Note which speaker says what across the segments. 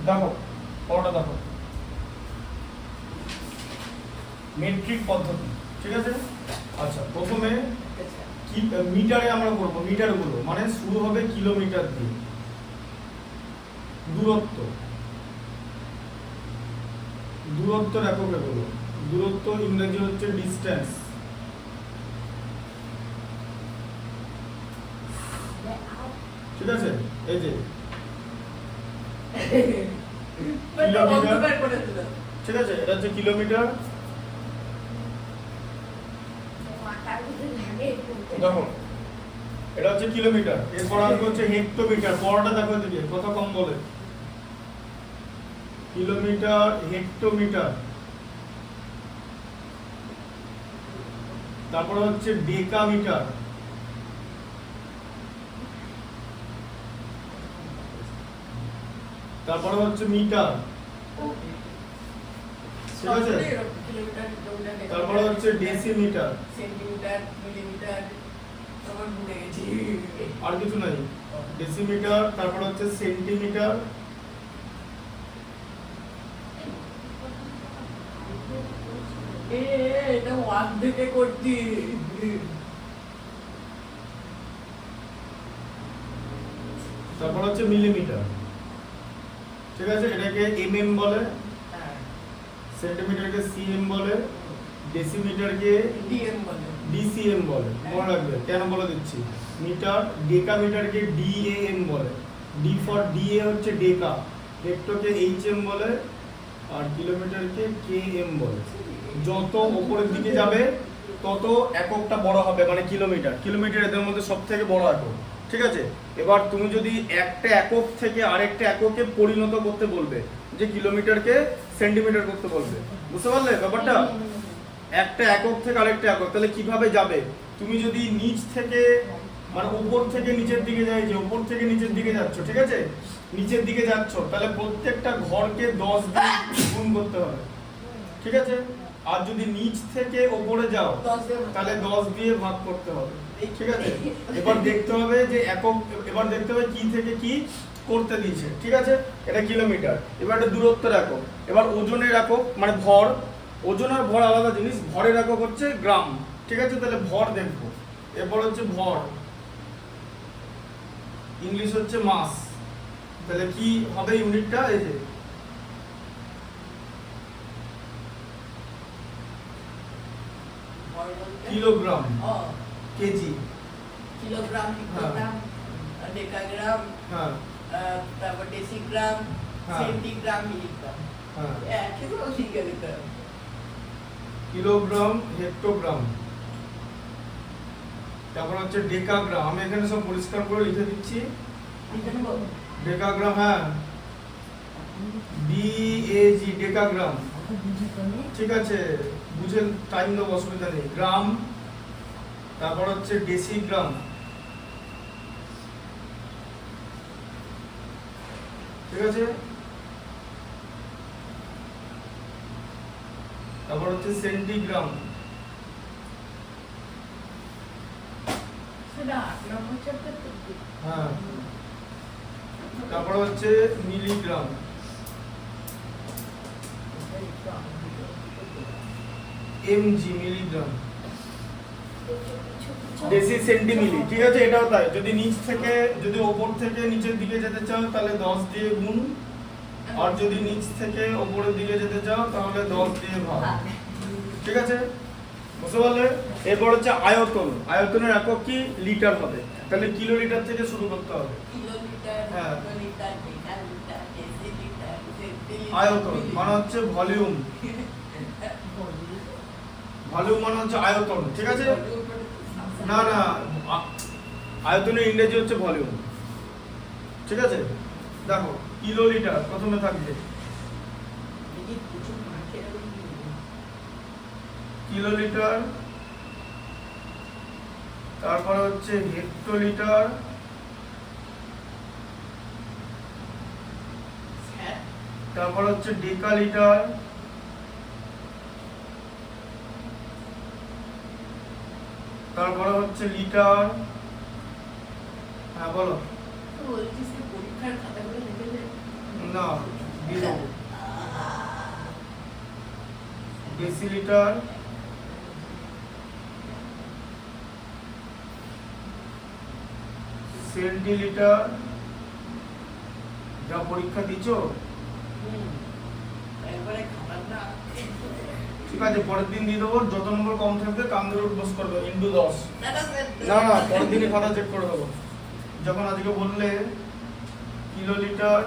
Speaker 1: দেখো পড়াটা দেখো, মেট্রিক পদ্ধতি, ঠিক আছে। আচ্ছা প্রথমে কি মিটারে আমরা করবো, মিটারগুলো মানে শুরু হবে কিলোমিটার দিয়ে, দূরত্ব, দূরত্বের একক এগুলো, দূরত্ব ইংরেজি হচ্ছে ডিস্টেন্স, ঠিক আছে। এই যে কিলোমিটার, ঠিক আছে, এটা হচ্ছে কিলোমিটার। দেখো এটা হচ্ছে কিলোমিটার, এরপর আসবে হচ্ছে হেক্টোমিটার, পড়াটা দেখো এদিকে কত কম বলে, কিলোমিটার, হেক্টোমিটার, তারপরে হচ্ছে ডেকামিটার, তারপরে হচ্ছে মিটার, ঠিক আছে, তারপরে হচ্ছে ডেসিমিটার,
Speaker 2: সেন্টিমিটার, মিলিমিটার, সবার ভুলে গেছি।
Speaker 1: আর কিছু নাই, ডেসিমিটার, তারপরে হচ্ছে সেন্টিমিটার,
Speaker 2: এটা ওয়াক থেকে করছি।
Speaker 1: তারপর হচ্ছে মিলিমিটার, ঠিক আছে, এটাকে এমএম বলে, সেন্টিমিটারকে সিএম বলে, ডেসিমিটারকে
Speaker 2: ডিএম বলে,
Speaker 1: ডিসিএম বলে, মনে রাখবে কেন বলে দিচ্ছি। মিটার, ডেকামিটারকে ডিএএম বলে, ডি ফর ডিএ হচ্ছে ডেকা, হেক্টোকে এইচএম বলে, আর কিলোমিটারকে কেএম বলে। যত উপরের দিকে যাবে তত এককটা বড় হবে, মানে কিলোমিটার, কিলোমিটার এদের মধ্যে সবথেকে বড় একক, ঠিক আছে। এবার তুমি যদি একটা একক থেকে আরেকটা এককে পরিণত করতে বলবে, যে কিলোমিটারকে সেন্টিমিটার করতে বলবে, বুঝতে পারলে ব্যাপারটা? একটা একক থেকে আরেকটা একক, তাহলে কিভাবে যাবে? তুমি যদি নিচ থেকে মানে উপর থেকে নিচের দিকে যাই, যে উপর থেকে নিচের দিকে যাচ্ছ, ঠিক আছে, নিচের দিকে যাচ্ছ, তাহলে প্রত্যেকটা ঘরকে 10 দিয়ে গুণ করতে হবে, ঠিক আছে। আর যদি নিচ থেকে উপরে যাও তাহলে 10 দিয়ে ভাগ করতে হবে, ঠিক আছে। এবার দেখতে হবে যে একক, এবার দেখতে হবে কি থেকে কি করতে দিয়েছে, ঠিক আছে। এটা কিলোমিটার। এবার এটা দূরত্বের একক। এবার ওজনের একক মানে ভর, ওজন আর ভর আলাদা জিনিস, ভরের একক হচ্ছে গ্রাম, ঠিক আছে। তাহলে ভর দেখবো, এরপর হচ্ছে ভর, ইংলিশ হচ্ছে মাস, তাহলে কি হবে ইউনিটটা? এই যে কিলোগ্রাম, কেজি,
Speaker 2: কিলোগ্রাম, পিকোগ্রাম, ডেকাগ্রাম,
Speaker 1: হ্যাঁ,
Speaker 2: তারপর ডেসিগ্রাম,
Speaker 1: হ্যাঁ,
Speaker 2: সেন্টিগ্রাম, মিলিগ্রাম,
Speaker 1: হ্যাঁ,
Speaker 2: একই তো শিখে দিতে হবে।
Speaker 1: কিলোগ্রাম, হেক্টোগ্রাম, তারপর হচ্ছে ডেকাগ্রাম। আমি এখানে সব পরিষ্কার করে লিখে দিচ্ছি। ডেকাগ্রাম, হ্যাঁ, ডিএজি, ডেকাগ্রাম, ঠিক আছে, বুঝে টাইম দেবো, অসুবিধা নেই। গ্রাম, তারপর হচ্ছে ডেসিগ্রাম, ঠিক আছে, তারপর হচ্ছে সেন্টিগ্রাম, হ্যাঁ, তারপর হচ্ছে মিলিগ্রাম, এমজি, মিলিগ্রাম, ডেসি, সেন্টিমিলি, ঠিক আছে। এটাও তাই, যদি নিচ থেকে, যদি ওপর থেকে নিচের দিকে যেতে চাও তাহলে 10 দিয়ে গুণ, আর যদি নিচ থেকে ওপরের দিকে যেতে চাও তাহলে 10 দিয়ে ভাগ, ঠিক আছে, বুঝতে পারলে? এরপর হচ্ছে আয়তন, আয়তনের একক কি? লিটার হবে, তাহলে কিলো লিটার থেকে শুরু করতে হবে। হ্যাঁ, আয়তন মানে হচ্ছে ভলিউম, ভলিউম মানে হচ্ছে আয়তন, ঠিক আছে। না না, আয়তনের ইংরেজি হচ্ছে ভলিউম, ঠিক আছে। দেখো কিলো লিটার প্রথমে থাকবে, কিলো লিটার, তারপরে হচ্ছে হেক্টোলিটার, তারপর হচ্ছে ডেকালিটার, তারপরে হচ্ছে লিটার। হ্যাঁ বলো।
Speaker 2: বলছিস পরীক্ষার খাতাগুলো লিখে
Speaker 1: না বিলো ডেসিলিটার সেন্টিলিটার যা পরীক্ষা দিছো
Speaker 2: একবারে খাবার না
Speaker 1: ঠিক আছে পরের দিন দিয়ে দেবো যত নম্বর কম থাকবে কাম ধরে উদ্বোস করবে ইন্টু 10 না না পরের দিনই খাতা চেক করে দেবো যখন আজকে বললে kilolitre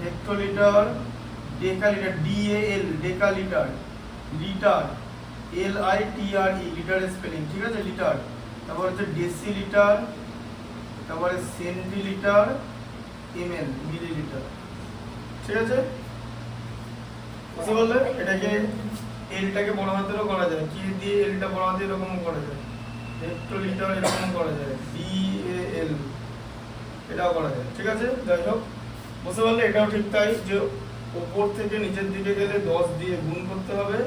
Speaker 1: hectolitre decalitre ডিএএল decalitre litre LITRE লিটারের স্পেলিং ঠিক আছে লিটার তারপর হচ্ছে ডেসিলিটার তারপরে সেন্টিলিটার ml মিলিলিটার ঠিক আছে বুঝতে পারলে এটাকে এলটাকে বড় হাতেরও করা যায় কি দিয়ে এলটা বড় হাতে এরকম করা যায় হেক্টোলিটার এরকম করা যায় DAL এটাও করা যায় ঠিক আছে যাই হোক বুঝতে পারলে এটাও ঠিক তাই যে উপর থেকে নিচের দিকে গেলে 10 দিয়ে গুণ করতে হবে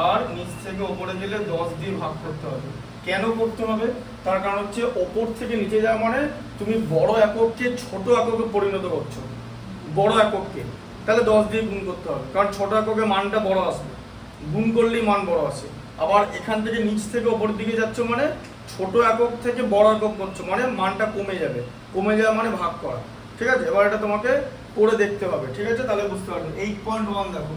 Speaker 1: আর নিচ থেকে উপরে গেলে 10 দিয়ে ভাগ করতে হবে কেন করতে হবে তার কারণ হচ্ছে উপর থেকে নিচে যাওয়া মানে তুমি বড় একককে ছোট এককে পরিণত করছো বড় একককে তাহলে 10 দিয়ে গুণ করতে হবে কারণ ছোট এককে মানটা বড় আসবে গুণ করলেই মান বড় আসে আবার এখান থেকে নিচ থেকে উপরের দিকে যাচ্ছ মানে ছোট একক থেকে বড় একক করছো মানে মানটা কমে যাওয়া মানে ভাগ করা ঠিক আছে এবার এটা তোমাকে করে দেখতে হবে ঠিক আছে তাহলে বুঝতে পারবে 8.1 দেখো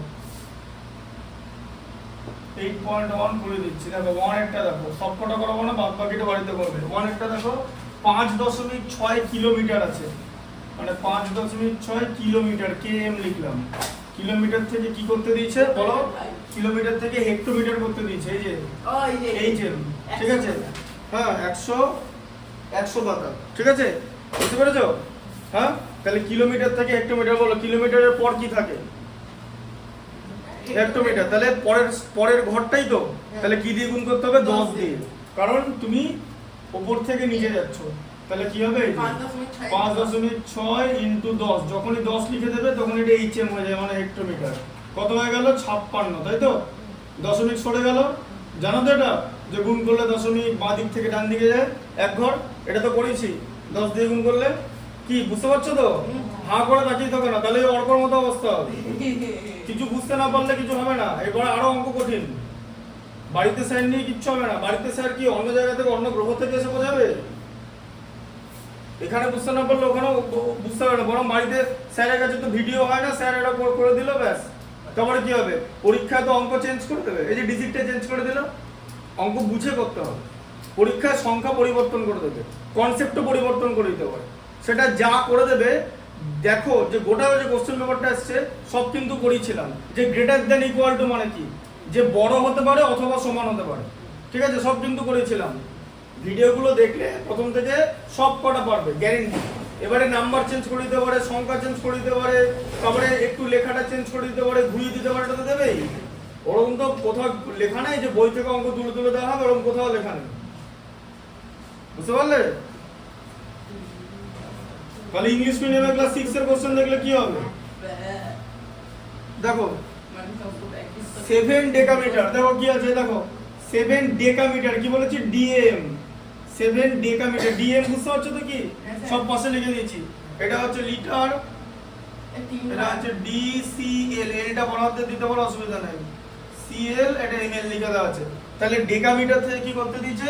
Speaker 1: 8.1 করে দিচ্ছি দেখো 1 একটা দেখো সবকটা করাবো না বাদ বাকিটা বাড়িতে করবে 1 একটা দেখো 5.6 কিলোমিটার আছে মানে 5.6 কিলোমিটার km লিখলাম কিলোমিটার থেকে কি করতে দিয়েছে বলো কিলোমিটার থেকে হেক্টোমিটার করতে দিয়েছে এই যে ঠিক আছে হ্যাঁ 100 পাতা ঠিক আছে বুঝতে পেরেছো হ্যাঁ তাহলে কিলোমিটার থেকে হেক্টোমিটার বলো কিলোমিটারের পর কি থাকে হেক্টোমিটার তাহলে পরের ঘরটাই তো তাহলে কি দিয়ে গুণ করতে হবে 10 দিয়ে কারণ তুমি উপর থেকে নিচে যাচ্ছ তাহলে কি হবে 5.6 ইনটু 10 যখনই 10 লিখে দেবে তখন এটা HM হয়ে যায় মানে হেক্টোমিটার কত হয়ে গেল 56 তাই তো দশমিক সরে গেল জানো তো এটা যে গুণ করলে দশমিক বাঁ দিক থেকে ডান দিকে যায় এক ঘর এটা তো করেছি 10 দিয়ে গুণ করলে কি বুঝতে পারছো তো হাঁ করে তাকিয়ে থাকো না তাহলে অর্কর মতো অবস্থা হবে কিছু বুঝতে না পারলে কিছু হবে না এরপরে আরো অঙ্ক কঠিন বাড়িতে স্যার নিয়ে কিচ্ছু হবে না বাড়িতে স্যার কি অন্য জায়গা থেকে অন্য গ্রহ থেকে এসে বোঝাবে এখানে বুঝতে না পারলে ওখানেও বুঝতে পারবে না বরং বাড়িতে স্যারের কাছে তো ভিডিও হয় না স্যার এটা করে দিল ব্যাস তারপরে কি হবে পরীক্ষায় তো অঙ্ক চেঞ্জ করে দেবে এই যে ডিজিটটা চেঞ্জ করে দিল অঙ্ক বুঝে করতে হবে পরীক্ষায় সংখ্যা পরিবর্তন করে দেবে কনসেপ্টও পরিবর্তন করে দিতে পারে সেটা যা করে দেবে দেখো যে গোটা যে কোশ্চেন পেপারটা আসছে সব কিন্তু করেছিলাম যে গ্রেটার দ্যান ইকুয়াল টু মানে কি যে বড় হতে পারে অথবা সমান হতে পারে ঠিক আছে সব কিন্তু করেছিলাম ভিডিওগুলো দেখলে প্রথম থেকে সব কটা পারবে গ্যারেন্টি এবারে নাম্বার চেঞ্জ করে দিতে পারে সংখ্যা চেঞ্জ করে দিতে পারে তারপরে একটু লেখাটা চেঞ্জ করে দিতে পারে ঘুরিয়ে দিতে পারে এটা তো দেবেই ওরকম তো কোথাও লেখা নেই যে বই থেকে অঙ্ক তুলে দেওয়া হবে ওরকম কোথাও লেখা নেই বুঝতে পারলে তাহলে ইংলিশ মিডিয়ামে ক্লাস 6 এর কোশ্চেন দেখলে কি হবে দেখো 7 ডেকামিটার দেখো কি আছে দেখো 7 ডেকামিটার কি বলেছি ডিএম 7 ডেকামিটার ডিএম বুঝতে পারছো তো কি সব পাশে লিখে দিয়েছি এটা হচ্ছে লিটার এটা হচ্ছে ডিসিএল এটা বড় হাতে দিতে পারো অসুবিধা নাই সিএল এটা এমএল লিখে দেওয়া আছে তাহলে ডেকামিটার থেকে কি করতে দিয়েছে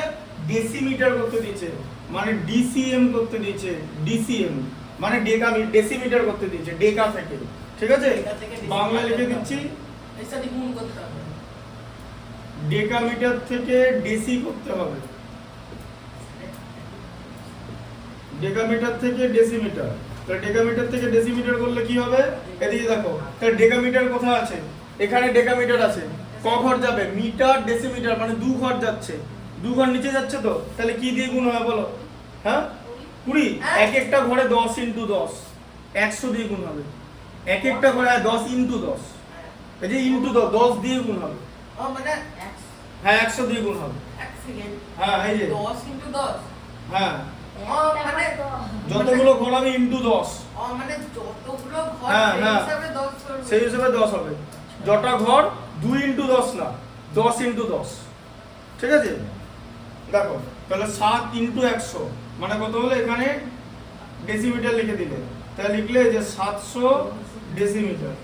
Speaker 1: ডেসিমিটার করতে দিয়েছে মানে ডিসিএম করতে দিয়েছে ডিসিএম মানে ডেসিমিটার করতে দিয়েছে ডেকা থেকে ঠিক আছে বাংলা লিখে দিচ্ছি ডেকামিটার থেকে ডেসি করতে হবে ডেকামিটার থেকে ডেসিমিটার তাহলে ডেকামিটার থেকে ডেসিমিটার করলে কি হবে এদিকে দেখো তাহলে ডেকামিটার কোথায় আছে এখানে ডেকামিটার আছে ক ঘর যাবে মিটার ডেসিমিটার মানে দু ঘর যাচ্ছে দু ঘর নিচে যাচ্ছে তো তাহলে কি দিয়ে গুণ হবে বলো হ্যাঁ 20 এক একটা ঘরে 10 ইনটু 10 100 দিয়ে গুণ হবে এক একটা ঘরে 10 ইনটু 10 এই যে ইনটু 10 দিয়ে গুণ হবে
Speaker 2: ও মানে
Speaker 1: হ্যাঁ 100 দিয়ে গুণ হবে
Speaker 2: এক সেকেন্ড
Speaker 1: হ্যাঁ এই যে
Speaker 2: 10 ইনটু 10
Speaker 1: হ্যাঁ
Speaker 2: ও মানে
Speaker 1: যতগুলো ঘর হবে ইনটু 10
Speaker 2: ও মানে যতগুলো ঘর
Speaker 1: হ্যাঁ,
Speaker 2: সেই
Speaker 1: হ্যাঁ।
Speaker 2: হিসাবে 10 করবে
Speaker 1: সেই হিসেবে 10 হবে যটা ঘর 2 ইনটু 10 না 10 ইনটু 10 ঠিক আছে দেখো তাহলে 7 ইনটু 100 মানে কত হলো এখানে ডেসিমিটার লিখে দিলে, তাহলে লিখলে যে 700 ডেসিমিটার।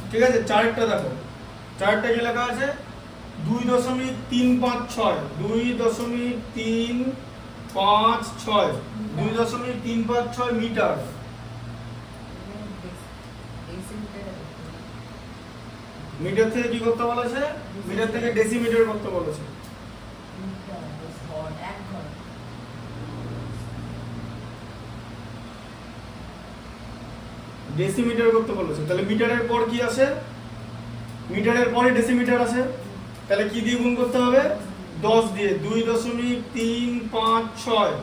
Speaker 1: ঠিক আছে, চারটা দেখো, চারটা কি লেখা আছে 2.356 2.356 2.356 মিটার। মিটার থেকে কি করতে বলেছে? মিটার থেকে ডেসিমিটার করতে বলেছে। ডেসিমিটার করতে বলেছে, তাহলে মিটারের পর কি আসে? মিটারের পরে ডেসিমিটার আসে, তাহলে কি দিয়ে গুণ করতে হবে? 10 দিয়ে। 2.356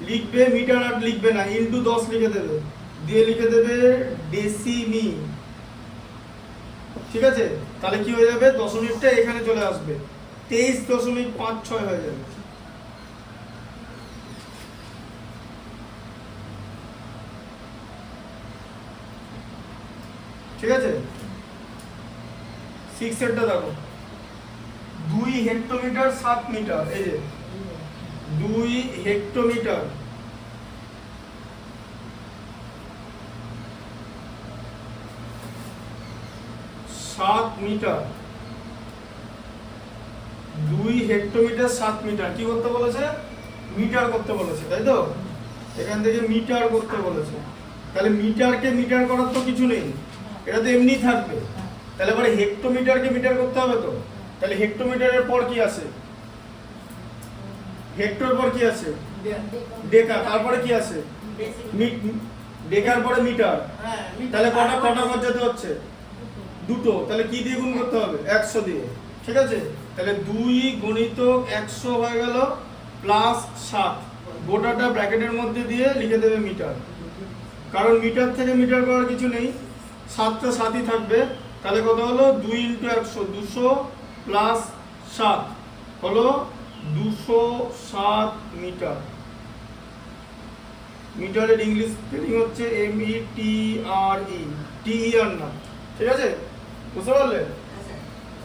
Speaker 1: লিখবে, মিটার আর লিখবে না, ইনটু 10 লিখে দেবে, দিয়ে লিখে দেবে ডেসিমি। ঠিক আছে, তাহলে কি হয়ে যাবে? দশমিকটা এখানে চলে আসবে, 23.56 হয়ে যাবে। ঠিক আছে, 6 এরটা দেখো 2 হেক্টোমিটার 7 মিটার। এই যে 2 হেক্টোমিটার 7 মিটার, 2 হেক্টোমিটার 7 মিটার কি করতে বলেছে? মিটার করতে বলেছে, তাই তো? এখান থেকে মিটার করতে বলেছে, তাহলে মিটারকে মিটার করার তো কিছু নেই, এটা তো এমনি থাকবে। তাহলে এবারে হেক্টোমিটারকে মিটার করতে হবে তো, তাহলে হেক্টোমিটারের পর কি আছে? হেক্টর পর কি আছে? ডেকা, তারপরে কি আছে? ডেকার পরে মিটার, তাহলে কটা কটা ঘর যেতে হচ্ছে? দুটো, তাহলে কি দিয়ে গুণ করতে হবে? 100 দিয়ে। ঠিক আছে, তাহলে 2 গুণিতক 100 হয়ে গেল প্লাস 7, গোটাটা ব্র্যাকেটের মধ্যে দিয়ে লিখে দেবে মিটার, কারণ মিটার থেকে মিটার করার কিছু নেই, 7টা 7ই থাকবে। তাহলে কত হলো? 2 × 100 200 প্লাস 7 হলো 207 মিটার। মিটারের ইংলিশ স্পেলিং হচ্ছে METRE, TER না। ঠিক আছে, বুঝতে পারলে?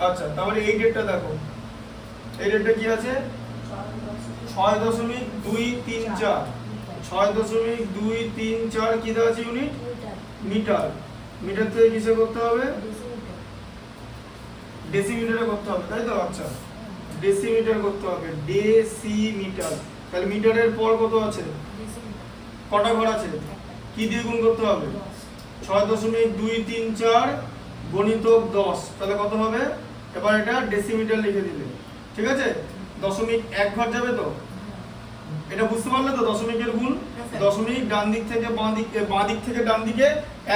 Speaker 1: আচ্ছা, তাহলে এই ডেটটা দেখো, এই ডেটটা কি আছে? 6.234 6.234 কি দেওয়া আছে ইউনিট? মিটার। মিটার থেকে কিসে করতে হবে? ডেসিমিটারে করতে হবে, তাই তো? আচ্ছা, ডেসিমিটার করতে হবে, ডেসিমিটার। তাহলে মিটারের পর কত আছে? কটা ঘর আছে? কি দিয়ে গুণ করতে হবে? 6.234 গণিতক 10, তাহলে কত হবে? এবার এটা ডেসিমিটার লিখে দিলে। ঠিক আছে, দশমিক 1 ঘর যাবে তো, এটা বুঝতে পারলে তো? দশমিকের গুণ, দশমিক ডান দিক থেকে বাঁ দিক থেকে ডান দিকে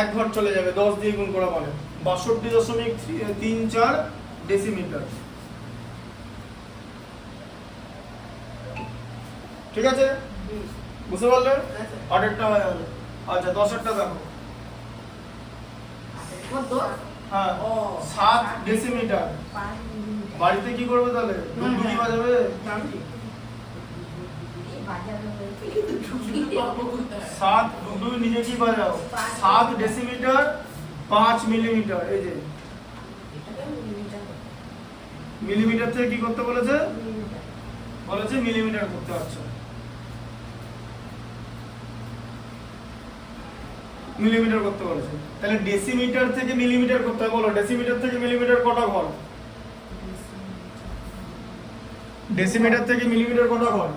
Speaker 1: 1 ঘর চলে যাবে, 10 দিয়ে গুণ করা মানে 62.34 ডেসিমিটার। ঠিক আছে, বুঝতে পারলে? 8এরটা হয়ে গেল। আচ্ছা, 10এরটা দেখো, হ্যাঁ 7 ডেসিমিটার। বাড়িতে কি করবে তাহলে? ডুগডুগি বাজাবে? 7 ডুগডুগি নিজে কি বাজাও? 7 ডেসিমিটার 5 মিলিমিটার। এই যে মিলিমিটার থেকে কি করতে বলেছে? বলেছে মিলিমিটার করতে। আচ্ছা, মিলিমিটার করতে বলেছে, তাহলে ডেসিমিটার থেকে মিলিমিটার করতে হবে। বলো, ডেসিমিটার থেকে মিলিমিটার কটা ঘর? ডেসিমিটার থেকে মিলিমিটার কটা ঘর?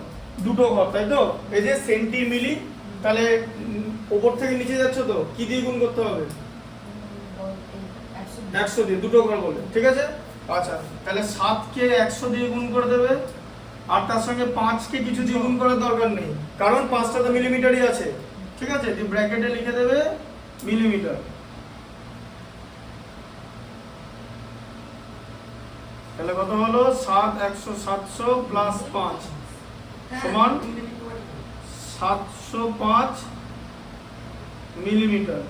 Speaker 1: দুটো ঘর, তাই তো? এই যে সেন্টিমিলি, তাহলে উপর থেকে নিচে যাচ্ছে তো, কি দিয়ে গুণ করতে হবে? 100 দিয়ে, দুটো ঘর বলে। ঠিক আছে, আচ্ছা, তাহলে 7 কে 100 দিয়ে গুণ করে দেবে, আর তার সঙ্গে 5 কে কিছু দিয়ে গুণ করার দরকার নেই, কারণ 5টা তো মিলিমিটারই আছে। ঠিক আছে, যে ব্র্যাকেটে লিখে দেবে মিলিমিটার। তাহলে কত হলো? 700 প্লাস 5 সমান 705 মিলিমিটার।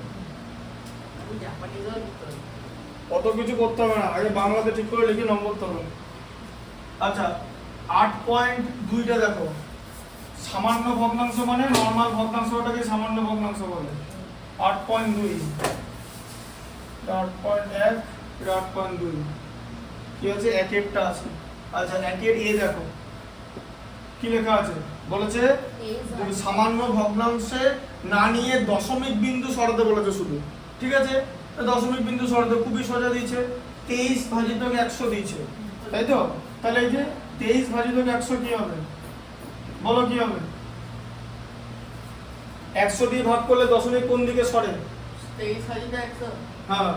Speaker 1: কত কিছু করতে হবে না, আগে বাংলাতে ঠিক করে লিখে নম্বর তোলো। আচ্ছা, 8.2টা দেখো, সামান্য ভগ্নাংশ মানে নরমাল ভগ্নাংশটাকে সামান্য ভগ্নাংশ বলে। 8.2, 8.1, 8.2 কি আছে একেরটা আছে। আচ্ছা একের এ দেখো কি লেখা আছে, বলেছে তুমি সামান্য ভগ্নাংশে না নিয়ে দশমিক বিন্দু সরাতে বলেছে শুধু, ঠিক আছে। তো দশমিক বিন্দু সরাতে খুবই সোজা দিয়েছে, 23 ভাজিতক 100 দিয়েছে, তাই তো। তাহলে এই যে 23 ভাজিতক 100 কি হবে, বলো কি হবে? 100 দিয়ে ভাগ করলে দশমিক কোন দিকে সরে?
Speaker 2: 23,100
Speaker 1: হ্যাঁ,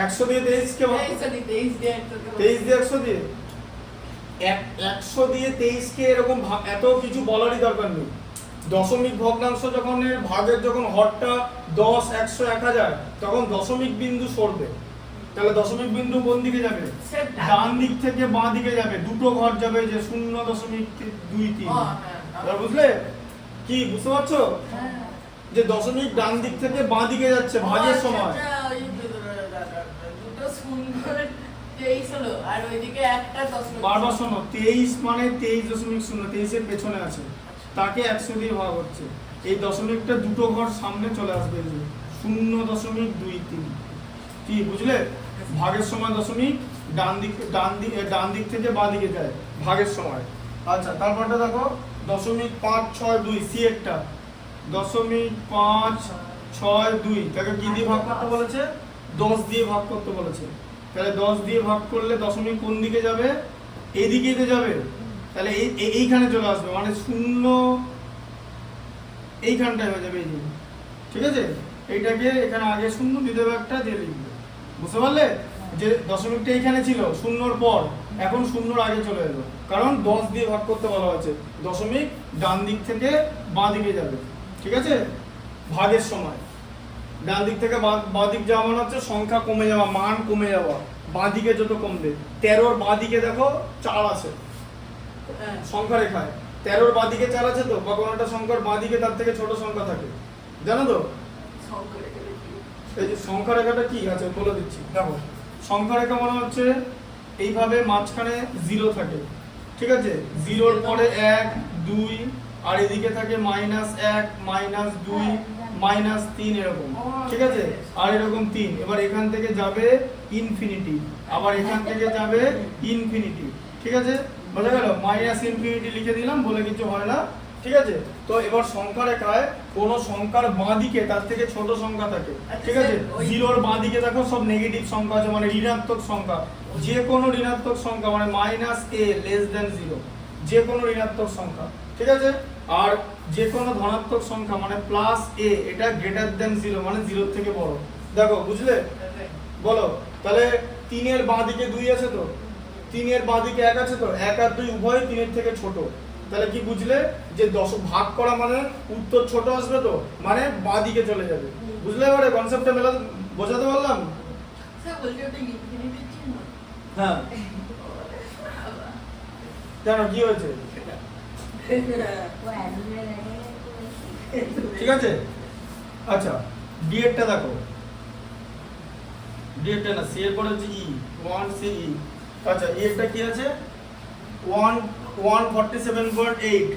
Speaker 2: 100
Speaker 1: 100 দিয়ে
Speaker 2: দিয়ে
Speaker 1: 23 কে ভাগ,
Speaker 2: 23 দিয়ে
Speaker 1: 23 দিয়ে 100 দিয়ে 100 দিয়ে 23 কে এরকম এত কিছু বলারই দরকার নেই। দশমিক ভগ্নাংশ যখন ভাগের যখন হরটা 10, 100, 1000 তখন দশমিক বিন্দু সরবে। তাহলে দশমিক বিন্দু কোন দিকে যাবে? ডান দিক থেকে বাঁ দিকে যাবে, দুটো ঘর যাবে, যে 0.23। এবার বুঝলে কি, বুঝতে পারছো যে দশমিক ডান দিক থেকে বাঁ দিকে যাচ্ছে ভাগের সময়।
Speaker 2: দুটো সুন্দর 23 হলো আর ওইদিকে একটা 10
Speaker 1: বারবার শোনো, 23 মানে 23.0, 23 এর পেছনে আছে, তাকে 100 দিয়ে ভাগ হচ্ছে। এই দশমিকটা দুটো ঘর সামনে চলে আসবে, 0.23। কি বুঝলে? ভাগের সময় দশমিক ডান দিক থেকে বাঁ দিকে যায় ভাগের সময়। আচ্ছা তারপরটা দেখো 0.562 সি একটা 0.562, তাকে কি দিয়ে ভাগ করতে বলেছে? 10 দিয়ে ভাগ করতে বলেছে। তাহলে 10 দিয়ে ভাগ করলে দশমিক কোন দিকে যাবে? এদিকেই তো যাবে। তাহলে এইখানে চলে আসবে, মানে 0 এইখানটায় হয়ে যাবে, এই যে, ঠিক আছে। এইটাকে এখানে আগে 0 দিয়ে দেবে একটা, দিয়ে লিখবে, বুঝতে পারলে? যে দশমিকটা এইখানে ছিল 0-র পর, এখন 0-র আগে চলে এলো, কারণ 10 দিয়ে ভাগ করতে বলা হয়েছে। দশমিক ডান দিক থেকে বাঁ দিকে যাবে, ঠিক আছে, ভাগের সময়। ডান দিক থেকে বাঁ দিক যাওয়া মানে হচ্ছে সংখ্যা কমে যাওয়া, মান কমে যাওয়া, বাঁ দিকে যত কমবে। 13-র বাঁ দিকে দেখো 4 আছে সংখ্যা রেখায়, 13-র বাঁ দিকে 4 আছে তো, বা কোনো একটা সংখ্যার বাঁ দিকে তার থেকে ছোট সংখ্যা থাকে, জানো তো? এই যে সংখ্যা রেখাটা কি আছে বলে দিচ্ছি, দেখো সংখ্যা রেখা মানে হচ্ছে এইভাবে মাঝখানে 0 থাকে, ঠিক আছে। 0-র পরে 1, 2, আর এদিকে থাকে -1, -2, -3 এরকম, ঠিক আছে। আর এরকম 3, এবার এখান থেকে যাবে ইনফিনিটি, আবার এখান থেকে যাবে ইনফিনিটি, ঠিক আছে। বোঝা গেল? -ইনফিনিটি লিখে দিলাম, বলে কিছু হয় না, ঠিক আছে। তো এবার সংখ্যা রেখায় কোন সংখ্যার বাঁ দিকে তার থেকে ছোট সংখ্যা থাকে, ঠিক আছে। 0-র বাঁ দিকে দেখো সব নেগেটিভ সংখ্যা আছে, মানে ঋণাত্মক সংখ্যা। যে কোনো ঋণাত্মক সংখ্যা মানে -a<0, যে কোনো ঋণাত্মক সংখ্যা, ঠিক আছে। আর যে কোনো ধনাত্মক সংখ্যা মানে +a, এটা >0, মানে 0-র থেকে বড়। দেখো বুঝলে? বলো তাহলে 3-এর বাঁ দিকে 2 আছে তো, 3-এর বাঁ দিকে 1 আছে তো, 1 আর 2 উভয় 3-এর থেকে ছোট। তাহলে কি বুঝলে? যে 10 ভাগ করা মানে উত্তর ছোট আসবে তো, মানে বাঁ দিকে চলে যাবে। বুঝলে এবারে কনসেপ্টটা বোঝাতে পারলাম?
Speaker 2: স্যার বলতে ওটা ইনফিনিটি চিহ্ন।
Speaker 1: হ্যাঁ, জানো কি হয়েছে? ঠিক আছে। আচ্ছা ডি এরটা দেখো, ডি এরটা না, সি এর পরে হচ্ছে ই, 1 সি ই। আচ্ছা ই এরটা কি আছে? 147.8,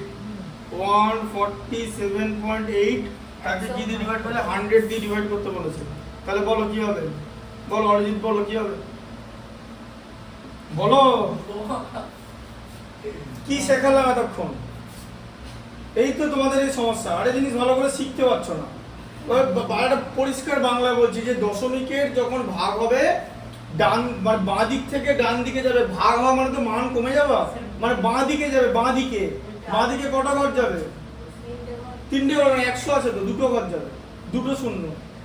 Speaker 1: 147.8 তাকে কি দিয়ে ডিভাইড করলে? 100 দিয়ে ডিভাইড করতে বলেছে। তাহলে বলো কি হবে? বলো অরিজিৎ, বলো কি হবে? বলো, কি শেখালাম এতক্ষণ? এই তো তোমাদের এই সমস্যা, আরে জিনিস ভালো করে শিখতে পারছো না। একটা পরিষ্কার বাংলা বলছি যে দশমিকের যখন ভাগ হবে ডান মানে বাঁ দিক থেকে ডান দিকে যাবে, ভাগ হওয়া মানে তো মান কমে যাওয়া, মানে বাঁ দিকে যাবে, বাঁ দিকে কটা ঘর যাবে? 3টে ঘর, 100 আছে তো, 2টো ঘর যাবে, 2টো শূন্য,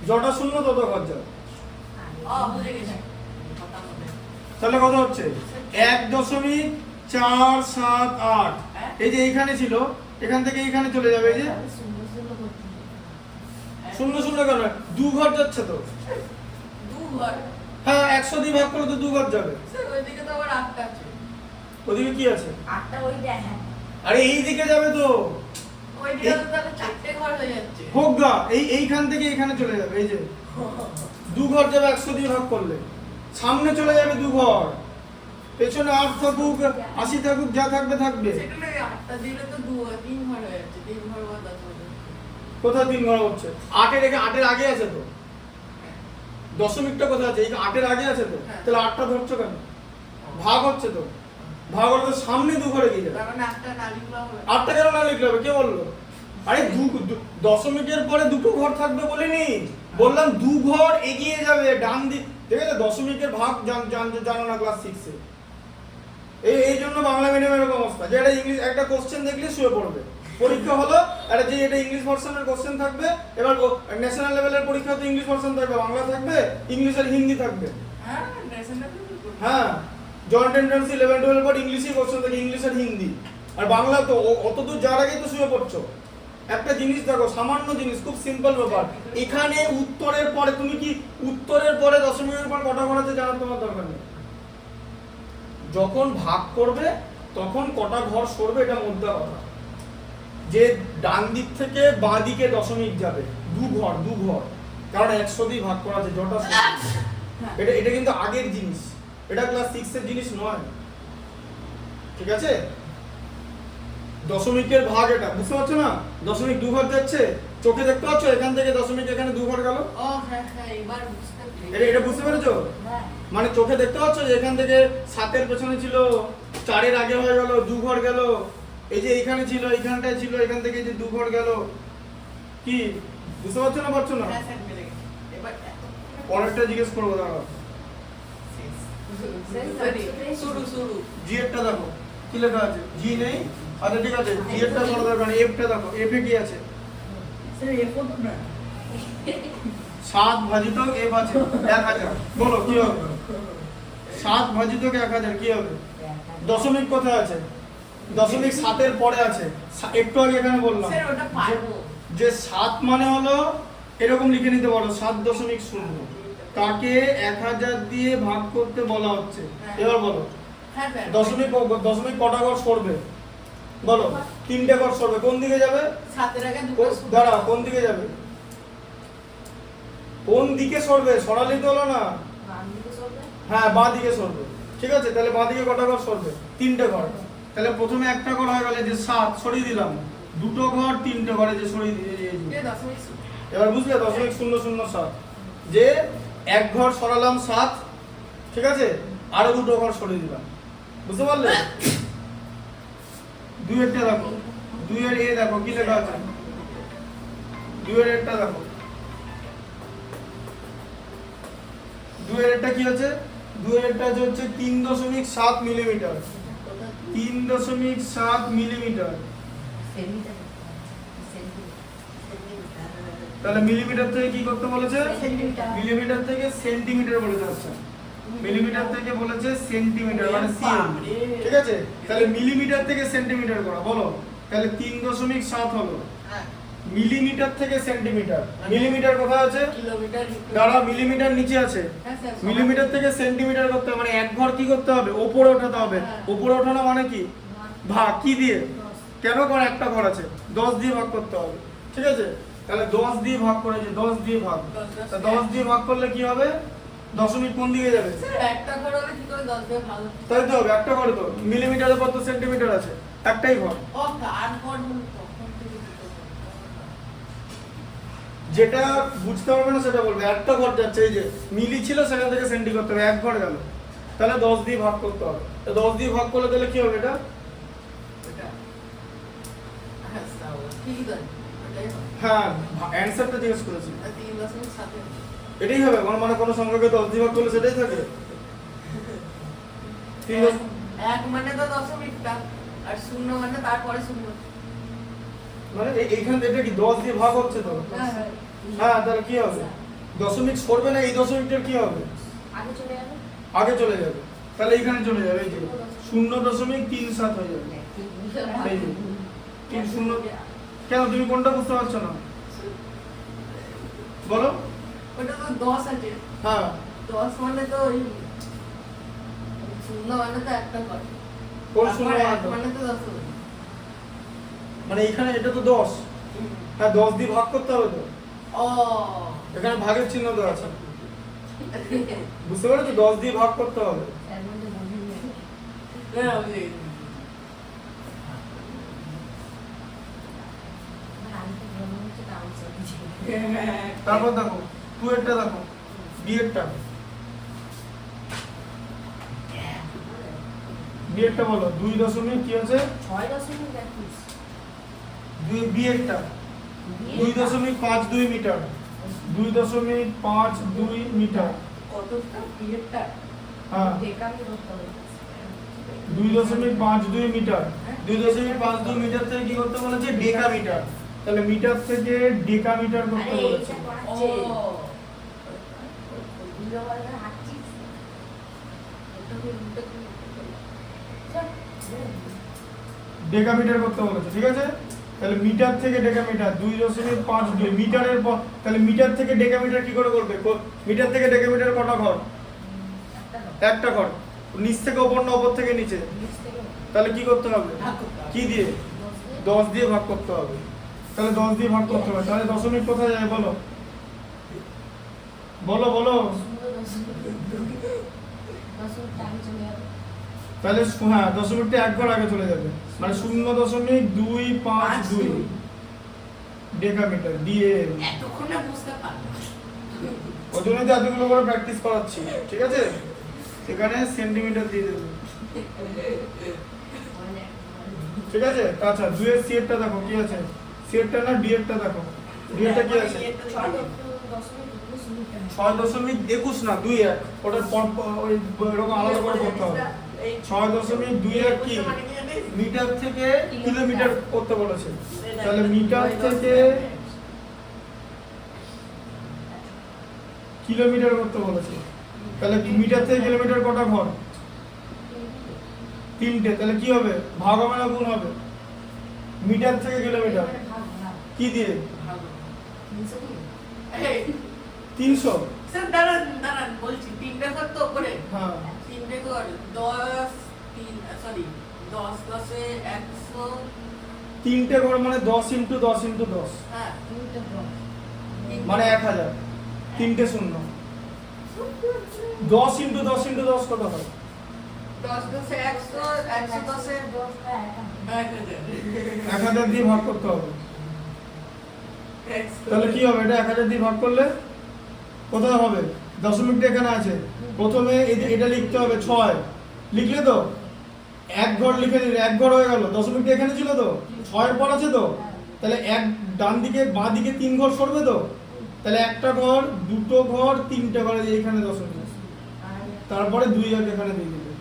Speaker 1: যটা শূন্য তত ঘর যাবে।
Speaker 2: বুঝে গেছি।
Speaker 1: তাহলে কত হচ্ছে? 1.478। এই যে এইখানে ছিল, এখান থেকে এইখানে চলে যাবে, এই যে 0 কেন? 2 ঘর যাচ্ছে তো।
Speaker 2: 2 ঘর।
Speaker 1: হ্যাঁ 100 দিয়ে ভাগ করলে তো 2 ঘর যাবে।
Speaker 2: স্যার ওইদিকে তো আবার 8টা আছে।
Speaker 1: ওদিকে কি আছে?
Speaker 2: 8টা ওই দেখেন।
Speaker 1: আরে এই দিকে যাবে তো,
Speaker 2: ওইদিকে তো তাহলে 4টে ঘর হয়ে যাচ্ছে।
Speaker 1: হোক গা, এইখান থেকে এইখানে চলে যাবে, এই যে 2 ঘর যাবে 100 দিয়ে ভাগ করলে, সামনে চলে যাবে 2 ঘর, পেছনে 8 থাকুক 80 থাকুক, যা থাকবে থাকবে।
Speaker 2: সেখানে 8টা দিলে তো 3 ঘর হয়ে যাচ্ছে, 3 ঘর বা 10 ঘর।
Speaker 1: কোথায় 3 ঘর হচ্ছে? 8 এর আগে আছে তো, দশমিকটা কোথায় আছে? এই 8 এর আগে আছে তো,
Speaker 2: হ্যাঁ।
Speaker 1: তাহলে 8টা ধরছো কেন? ভাগ হচ্ছে তো, ভাগ হলে তো সামনে দু ঘরে গিয়ে যাবে।
Speaker 2: তার মানে একটা না লিখলেও হবে।
Speaker 1: 8টা কেন না লিখলে হবে? কে বললো? আরে দশমিকের পরে দুটো ঘর থাকবে বলিনি, বললাম দু ঘর এগিয়ে যাবে ডান দিক। ঠিক আছে, দশমিকের ভাগ জানো না ক্লাস 6 এ। এই জন্য বাংলা মিডিয়ামের এরকম অবস্থা, যে এটা ইংলিশ একটা কোশ্চেন দেখলে শুয়ে পড়বে। পরীক্ষা হলো এটা, যে এটা ইংলিশ ভার্সনের কোশ্চেন থাকবে, এবার ন্যাশনাল লেভেলের পরীক্ষা তো ইংলিশ ভার্সন থাকবে, বাংলা থাকবে, ইংলিশ আর হিন্দি থাকবে।
Speaker 2: হ্যাঁ, ন্যাশনাল
Speaker 1: হ্যাঁ, জয়েন্ট এন্ট্রান্স 11 12 পর ইংলিশই কোশ্চেন থাকে, ইংলিশ আর হিন্দি। আর বাংলা তো অত দূর যাওয়ার আগেই তো শুয়ে পড়ছো। একটা জিনিস দেখো, সামান্য জিনিস, খুব সিম্পল ব্যাপার। এখানে উত্তরের পরে তুমি কি উত্তরের পরে দশমিকের পর কটা ঘর আছে জানার তোমার দরকার নেই। যখন ভাগ করবে তখন কটা ঘর সরবে, এটা মধ্যে কথা। যে ডান দিক থেকে বাঁ দিকে দশমিক যাবে দু ঘর, কারণ 100 দিয়ে ভাগ করা আছে যটা সরবে। এটা কিন্তু আগের জিনিস, এটা ক্লাস 6 এর জিনিস নয়। ঠিক আছে, দশমিকের ভাগ এটা বুঝতে পারছো না? দশমিক দু ঘর যাচ্ছে, চোখে দেখতে পাচ্ছ, এখান থেকে দশমিক এখানে দু ঘর গেল।
Speaker 2: ও হ্যাঁ হ্যাঁ, এবার বুঝতে পেরেছি।
Speaker 1: এটা বুঝতে পেরেছো?
Speaker 2: হ্যাঁ।
Speaker 1: মানে চোখে দেখতে পাচ্ছ যে এখান থেকে 7 এর পেছনে ছিল, 4 এর আগে হয়ে গেল, দু ঘর গেল। এই যে এইখানে ছিল, এইখানটায় ছিল, এখান থেকে যে দু ঘর গেল। কি বুঝতে পারছো না পারছো না?
Speaker 2: হ্যাঁ স্যার, মিলে গেছে। এবার
Speaker 1: পরেরটা জিজ্ঞেস করবো, দাঁড়াও।
Speaker 2: শুরু
Speaker 1: জি এরটা দেখো কি লেখা আছে, জি নেই। আচ্ছা ঠিক আছে, জি এরটা করা দরকার নেই, এফটা দেখো, এফ এ কি আছে?
Speaker 2: স্যার এ কত না?
Speaker 1: 7 ভাজিত এফ আছে 1000। বলো কি হবে? 7 ভাজিত 1000 কি হবে? দশমিক কোথায় আছে? দশমিক 7 এর পরে আছে। একটু আগে এখানে বললাম
Speaker 2: স্যার ওটা পারবো।
Speaker 1: যে 7 মানে হলো এরকম লিখে নিতে পারো 7.0, তাকে 1000 দিয়ে ভাগ করতে বলা হচ্ছে। এবার বলো
Speaker 2: হ্যাঁ স্যার।
Speaker 1: দশমিক কটা ঘর সরবে? বলো। 3টে ঘর সরবে। কোন দিকে যাবে?
Speaker 2: 7 এর আগে দুটো
Speaker 1: দাঁড়াও, কোন দিকে যাবে? কোন দিকে সরবে? সরালি তো হলো না।
Speaker 2: বাম দিকে চলবে।
Speaker 1: হ্যাঁ, বাঁ দিকে সরবে। ঠিক আছে, তাহলে বাঁ দিকে কটা ঘর সরবে? 3টে ঘর। তাহলে প্রথমে একটা ঘর হয়ে গেল যে 7 সরিয়ে দিলাম, দুটো ঘর 3টে ঘরে যে সরিয়ে দিয়ে।
Speaker 2: এটা দশমিক
Speaker 1: এবার বুঝলে 0.007, যে এক ঘর সরালাম 7, ঠিক আছে, আরো দুটো ঘর সরিয়ে দিলাম। বুঝতে পারলে? 2 এরটা দেখো, 2 এর এ দেখো কি লেখা আছে, 2 এর এরটা দেখো, 2 এর এরটা কি আছে? 2 এর এরটা হচ্ছে 3.7 মিলিমিটার। 3.7 মিলিমিটার। তাহলে মিলিমিটার থেকে কি করতে বলেছে? মিলিমিটার থেকে সেন্টিমিটার বলেছে। আচ্ছা, মিলিমিটার থেকে বলেছে সেন্টিমিটার, মানে সিএম। ঠিক আছে, তাহলে মিলিমিটার থেকে সেন্টিমিটার করা, বলো। তাহলে 3.7 হলো।
Speaker 2: হ্যাঁ।
Speaker 1: মিলিমিটার থেকে সেন্টিমিটার। মিলিমিটার কোথায় আছে?
Speaker 2: কিলোমিটার।
Speaker 1: দাঁড়া, মিলিমিটার নিচে আছে।
Speaker 2: হ্যাঁ স্যার।
Speaker 1: মিলিমিটার থেকে সেন্টিমিটার করতে হবে, মানে এক ঘর কি করতে হবে? ওপরে ওঠাতে হবে। ওপরে ওঠানো মানে কি? ভাগ। কি দিয়ে? কেন? কারণ একটা ঘর আছে, 10 দিয়ে ভাগ করতে হবে। ঠিক আছে, তাহলে 10 দিয়ে ভাগ করেছে, 10 দিয়ে ভাগ। তা 10 দিয়ে ভাগ করলে কি হবে? দশমিক কোন দিকে যাবে?
Speaker 2: স্যার একটা ঘর হলে কি করে 10 দিয়ে ভাগ হবে?
Speaker 1: তাই তো হবে, একটা ঘরে তো মিলিমিটারের পর তো সেন্টিমিটার আছে, একটাই ঘর।
Speaker 2: ও তার ঘর হলো তখন থেকে দুটো ঘর।
Speaker 1: যেটা বুঝতে পারবে না সেটা বলবে। একটা ঘর যাচ্ছে, এই যে মিলি ছিল সেখান থেকে সেন্টি করতে হবে, এক ঘর গেল, তাহলে 10 দিয়ে ভাগ করতে হবে। তো 10 দিয়ে ভাগ করলে তাহলে কি হবে? এটা
Speaker 2: এটা হ্যাঁ স্যার ঠিক আছে। এটাই হবে।
Speaker 1: হ্যাঁ, অ্যানসারটা জিজ্ঞেস করেছি,
Speaker 2: 3.7।
Speaker 1: এটাই হবে। মানে কোনো সংখ্যাকে 10 দিয়ে ভাগ করলে সেটাই থাকে।
Speaker 2: 1 মানে তো দশমিকটা, আর 0 মানে তারপরে 0।
Speaker 1: মানে এইখান থেকে এটা কি 10 দিয়ে ভাগ হচ্ছে তো?
Speaker 2: হ্যাঁ হ্যাঁ।
Speaker 1: হ্যাঁ, তাহলে কি হবে? দশমিক সরবে না, এই দশমিকটার কি হবে?
Speaker 2: আগে চলে যাবে।
Speaker 1: আগে চলে যাবে, তাহলে এখানে চলে যাবে, এই যে 0.37 হয়ে যাবে। এই যে 30। কেন তুমি কোনটা বুঝতে পারছো না? বলো।
Speaker 2: ওটা তো 10 আছে।
Speaker 1: হ্যাঁ,
Speaker 2: 10 মানে তো ওই 0 মানে তো একটা ঘর।
Speaker 1: কোন
Speaker 2: তারপর
Speaker 1: 0
Speaker 2: এক মানে তো 10 হবে।
Speaker 1: মানে এখানে এটা তো 10। হ্যাঁ, 10 দিয়ে ভাগ করতে হবে তো,
Speaker 2: ও
Speaker 1: এখানে ভাগের চিহ্ন তো আছে। বুঝতে পারছো? 10 দিয়ে ভাগ করতে হবে।
Speaker 2: হ্যাঁ বুঝে গেছি।
Speaker 1: তারপর দেখো 2 এরটা দেখো, এরটা বলো 2 দশমিক কি আছে 2 এরটা 2.52 মিটার 2.52 মিটার
Speaker 2: কতটা বিয়েরটা
Speaker 1: হ্যাঁ
Speaker 2: দেখামি করতে হবে
Speaker 1: 2.52 মিটার 2.52 মিটার থেকে কি করতে বলেছে ডেকামিটার তাহলে মিটার থেকে ডেকামিটার করতে বলেছে ডেকামিটার করতে বলেছে ঠিক আছে তাহলে মিটার থেকে ডেকামিটার 2.52 মিটারের পর তাহলে মিটার থেকে ডেকামিটার কি করে করবে মিটার থেকে ডেকামিটার কটা ঘর একটা ঘর নিচ থেকে ওপর না ওপর থেকে নিচে তাহলে কি করতে হবে কি দিয়ে 10 দিয়ে ভাগ করতে হবে তাহলে 10 দিয়ে ভাগ করতে হবে তাহলে দশমিক কোথায় যায় বলো বলো বলো তাহলে হ্যাঁ দশমিকটা এক ঘর আগে চলে যাবে মানে 0.252 ডেকামিটার ডিএম
Speaker 2: এতক্ষণে বুঝতে পারলাম
Speaker 1: ওই জন্য তো এতগুলো করে প্র্যাকটিস করাচ্ছি ঠিক আছে এখানে সেন্টিমিটার দিয়ে দেবো ঠিক আছে আচ্ছা 2 এর সিএরটা দেখো কি আছে সিএরটা না ডিএরটা দেখো ডিএরটা কি আছে 6.21 না 21 ওটার ওই এরকম আলাদা করে করতে হবে 6.21 কি মিটার থেকে কিলোমিটার করতে বলেছে তাহলে মিটার থেকে কিলোমিটার করতে বলেছে তাহলে মিটার থেকে কিলোমিটার কটা ঘর 3টে তাহলে কি হবে ভাগ হবে না গুণ হবে মিটার থেকে কিলোমিটার কি দিয়ে 300
Speaker 2: স্যার দাঁড়ান বলছি 3টে ঘর তো উপরে
Speaker 1: হ্যাঁ
Speaker 2: 3টে ঘর 10 সরি 10 10 এ 100
Speaker 1: 3টে ঘর মানে 10 × 10 × 10
Speaker 2: হ্যাঁ 3টে ঘর
Speaker 1: মানে 1000 3টে শূন্য 10 × 10 × 10 কত হয়
Speaker 2: 10 10 এ 100 110 এ
Speaker 1: 1000 দিয়ে ভাগ করতে হবে তাহলে কি হবে এটা 1000 দিয়ে ভাগ করলে কোথায় হবে দশমিকটা এখানে আছে প্রথমে এটা লিখতে হবে 6 লিখলে তো এক ঘর লিখে দিলে এক ঘর হয়ে গেল দশমিকটা এখানে ছিল তো 6 এর পর আছে তো তাহলে এক ডান দিকে বাঁ দিকে 3 ঘর সরবে তো তাহলে একটা ঘর দুটো ঘর তিনটা ঘর এখানে দশমিক তারপরে 2 আর এখানে দিয়ে দিবে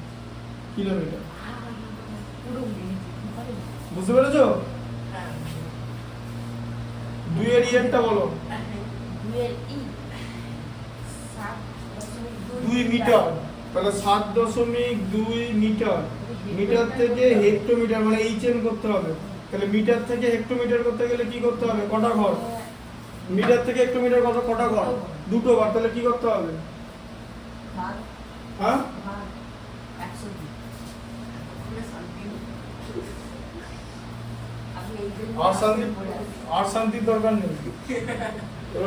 Speaker 1: কিলোমিটার বুঝতে পেরেছো 2 এর ইয়েরটা বলো 2 মিটার তাহলে 7.2 মিটার মিটার থেকে হেক্টোমিটার মানে এইচএম করতে হবে তাহলে মিটার থেকে হেক্টোমিটার করতে গেলে কি করতে হবে কটা ঘর মিটার থেকে হেক্টোমিটার কটা ঘর দুটো ঘর তাহলে কি করতে হবে হ্যাঁ আর শান্তির দরকার নেই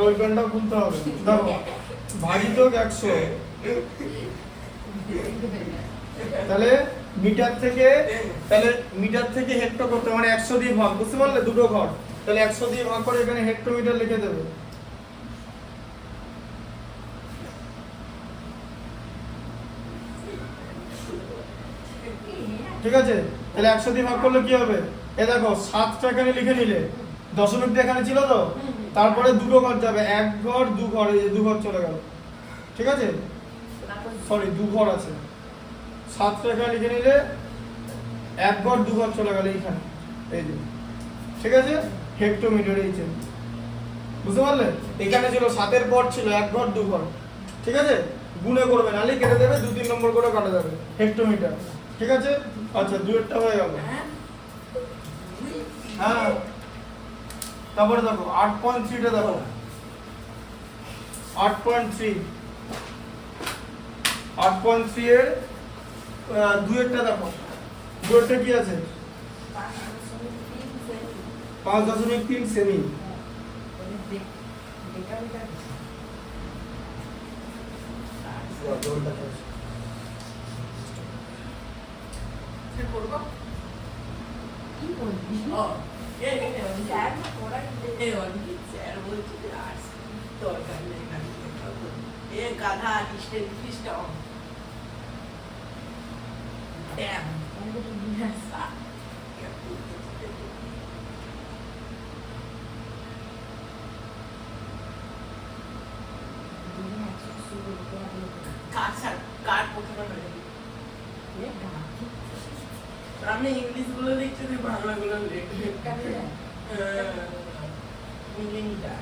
Speaker 1: ওই পেনটা খুলতে হবে দেখো ভাজিত 100 তাহলে মিটার থেকে হেক্টো করতে মানে 100 দিয়ে ভাগ বুঝতে পারলে দুটো ঘর তাহলে 100 দিয়ে ভাগ করে এখানে হেক্টোমিটার লিখে দেবে ঠিক আছে তাহলে 100 দিয়ে ভাগ করলে কি হবে এই দেখো 7টা এখানে লিখে নিলে দশমিকটা এখানে ছিল তো তারপরে দুটো ঘর যাবে এক ঘর দু ঘর এই দু ঘর চলে গেল ঠিক আছে সরি দু ঘর আছে 7টা এখানে লিখে নিলে এক ঘর দু ঘর চলে গেল এইখানে এই যে ঠিক আছে হেক্টোমিটার এইছে বুঝতে পারলে এখানে ছিল 7 এর পর ছিল এক ঘর দু ঘর ঠিক আছে গুণে করবে নালে কেটে দেবে 2-3 নম্বর করে কাটা যাবে হেক্টোমিটার ঠিক আছে আচ্ছা দুইটা হয়ে গেল হ্যাঁ তারপরে দেখো 8.3 টা দেখো 8.3 এর 2 এরটা দেখো 2 এরটা কি আছে 5.3 সেমি
Speaker 2: এ গাধা ডিস্টেন্স ড্যাম কার প্রথমে আমি ইংলিশ গুলো লিখছি তুই বাংলা গুলো লিখ মিলিমিটার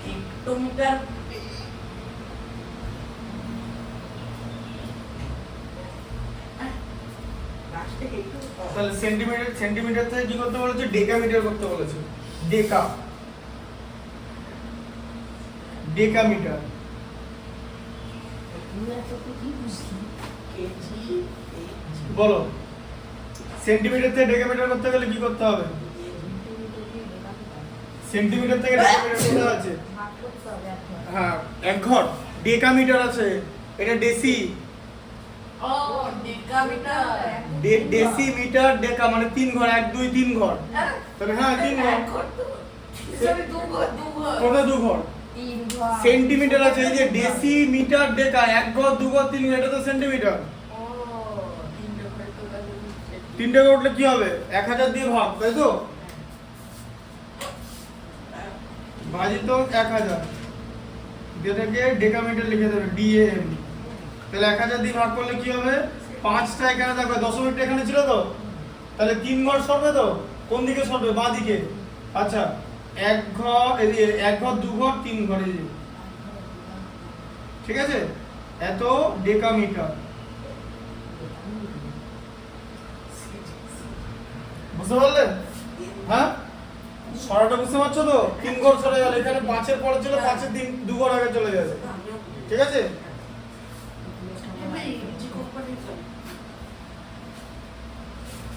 Speaker 2: হেক্টোমিটার
Speaker 1: তাহলে সেন্টিমিটার থেকে কি করতে বলেছে, ডেকামিটার করতে বলেছে। ডেকামিটার বলো, সেন্টিমিটার থেকে ডেকামিটার করতে গেলে কি করতে হবে? সেন্টিমিটার থেকে ডেকামিটার কোথায় আছে? হ্যাঁ, এক ঘর। ডেকামিটার আছে, এটা ডেসি।
Speaker 2: ও ডেকামিটার
Speaker 1: ডেসিমিটার ডেকা মানে 3 ঘর, 1 2 3 ঘর। তাহলে হ্যাঁ 3 ঘর। কোথা 2 ঘর? সেন্টিমিটার আছে, এই যে ডেসিমিটার ডেকা, 1 ঘর 2 ঘর 3 ঘর, এটা তো সেন্টিমিটার। তিনটে করে উঠলে কি হবে? 1000 দিয়ে ভাগ, তাই তো? ভাজিত 1000 যেটাকে ডেকামিটার লিখে দেবে, ডিএম। তাহলে 1000 দিয়ে ভাগ করলে কি হবে? 5টা এখানে থাকবে, দশমিকটা এখানে ছিল তো, তাহলে 3 ঘর সরবে তো। কোন দিকে সরবে? বাঁ দিকে। আচ্ছা, 1 ঘর, এই 1 ঘর 2 ঘর 3 ঘর, এই যে। ঠিক আছে, এত ডেকামিটার। বুঝতে পারলেন? হ্যাঁ, সরাটা বুঝতে পারছো তো? 3 ঘর সরে গেল, এখানে 5 এর পরে ছিল, 5 এর 2 ঘর আগে চলে যাবে। ঠিক আছে,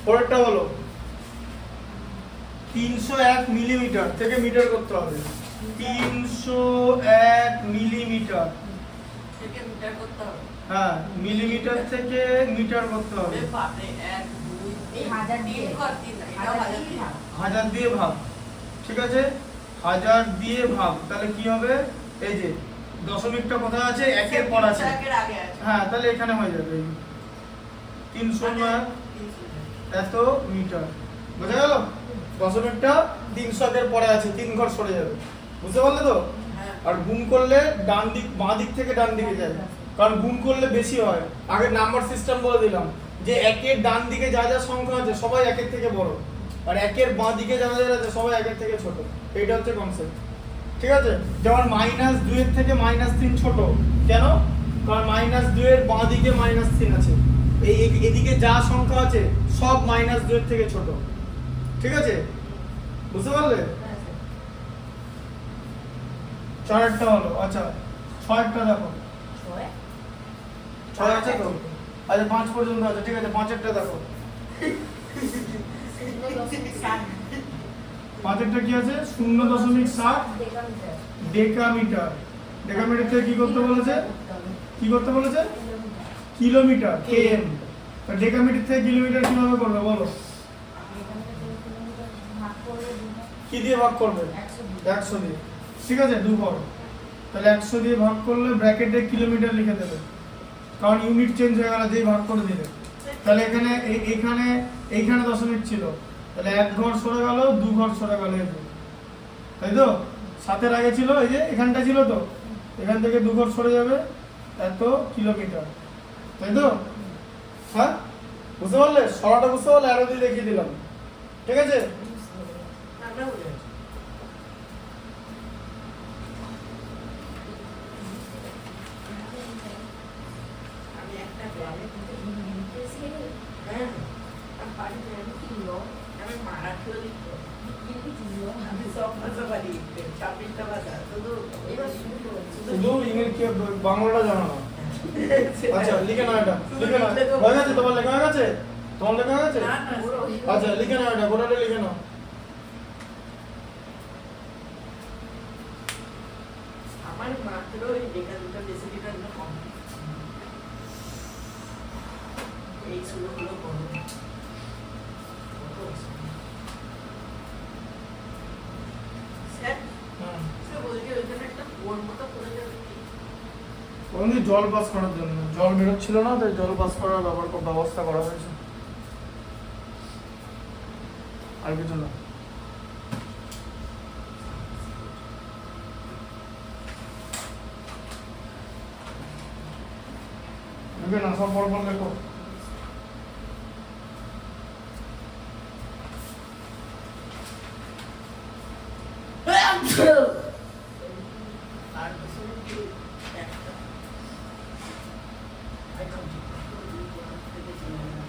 Speaker 1: পরেরটা হলো 301 মিলিমিটার থেকে মিটার করতে হবে। 301 মিলিমিটার
Speaker 2: থেকে মিটার করতে হবে।
Speaker 1: হ্যাঁ, মিলিমিটার থেকে মিটার করতে হবে।
Speaker 2: বাপরে 1 2 1000 দিয়ে কর 3 এটা 1000 দিয়ে
Speaker 1: 1000 দিয়ে ভাগ। ঠিক আছে, 1000 দিয়ে ভাগ, তাহলে কি হবে? এই যে দশমিকটা কোথায় আছে? 1 এর পর আছে।
Speaker 2: একের আগে আছে।
Speaker 1: হ্যাঁ, তাহলে এখানে হয়ে যাবে 300 এত মিটার। বুঝা গেল? দশমিকটা 300 এর পরে আছে, 3 ঘর সরে যাবে। বুঝতে পারলে তো?
Speaker 2: হ্যাঁ।
Speaker 1: আর গুণ করলে ডান দিক, বাঁ দিক থেকে ডান দিকে যায়, কারণ গুণ করলে বেশি হয়। আগে নাম্বার সিস্টেম বলে দিলাম যে 1 এর ডান দিকে যা যা সংখ্যা আছে সবাই 1 এর থেকে বড়, আর 1 এর বাঁ দিকে যা যা আছে সবাই 1 এর থেকে ছোট। এইটা হচ্ছে কনসেপ্ট। ঠিক আছে, যেমন -2 এর থেকে -3 ছোট। কেন? কারণ -2 এর বাঁ দিকে -3 আছে, এই এদিকে যা সংখ্যা আছে সব -2 এর থেকে ছোট। ঠিক আছে, বুঝতে পারলে? 4টা হলো। আচ্ছা, 6টা দেখো। 6 আছে তো? আচ্ছা, 5 পর্যন্ত আছে। ঠিক আছে, 5এরটা দেখো। 5এরটা কি আছে? 0.7 ডেকামিটার। ডেকামিটার থেকে কি করতে বলেছে? কি করতে বলেছে? Kilometre, KM. ডেকামিটার থেকে কিলোমিটার কিভাবে করবে বলো? কি দিয়ে ভাগ করবে? 100 দিয়ে। ঠিক আছে, 2 ঘর। তাহলে 100 দিয়ে ভাগ করলে ব্র্যাকেটে কিলোমিটার লিখে দেবে, কারণ ইউনিট চেঞ্জ হয়ে গেল যেই ভাগ করে দিলে। তাহলে এখানে এইখানে দশমিক ছিল, তাহলে 1 ঘর সরে গেল, 2 ঘর সরে গেল, এই যে। তাই তো? 7 আগে ছিল, এই যে এখানটা ছিল তো, এখান থেকে 2 ঘর সরে যাবে, এত কিলোমিটার। তাই তো? হ্যাঁ, বুঝতে পারলে? সরাটা বুঝতে পারলে? অ্যারো দিয়ে দেখিয়ে দিলাম। ঠিক আছে,
Speaker 2: আমরা বুঝে গেছি। আমি একটা গ্রামে হ্যাঁ আমি পারি না, আমি মারাঠিও লিখবো, আমি সব ভাষা পারি, 26টা ভাষা, শুধু
Speaker 1: শুধু ইংরেজি কি বাংলাটা জানো না? আচ্ছা, লিখে নাও এটা, লিখে নাও। হয়ে গেছে তোমার লেখা? হয়ে গেছে তোমার লেখা? হয়ে গেছে?
Speaker 2: না না
Speaker 1: আচ্ছা, লিখে নাও এটা, গোটাটা লিখে নাও।
Speaker 2: আমার মাত্র ওই ডেকামিটার ডেসিমিটার গুলো কম, এই শুরু হলো বড় স্যার।
Speaker 1: হুম।
Speaker 2: স্যার বলছি ওইখানে একটা বোর্ড মতো করে
Speaker 1: ওখানে জল পাস করার জন্য জল বেরোচ্ছিল না, তাই জল পাস করার ব্যবস্থা করা হয়েছে, আর কিছু না। নেবে না, সব বড় বড় লেখো।
Speaker 2: আর কিছু কি একটা আইটেম থেকে চলে গেল।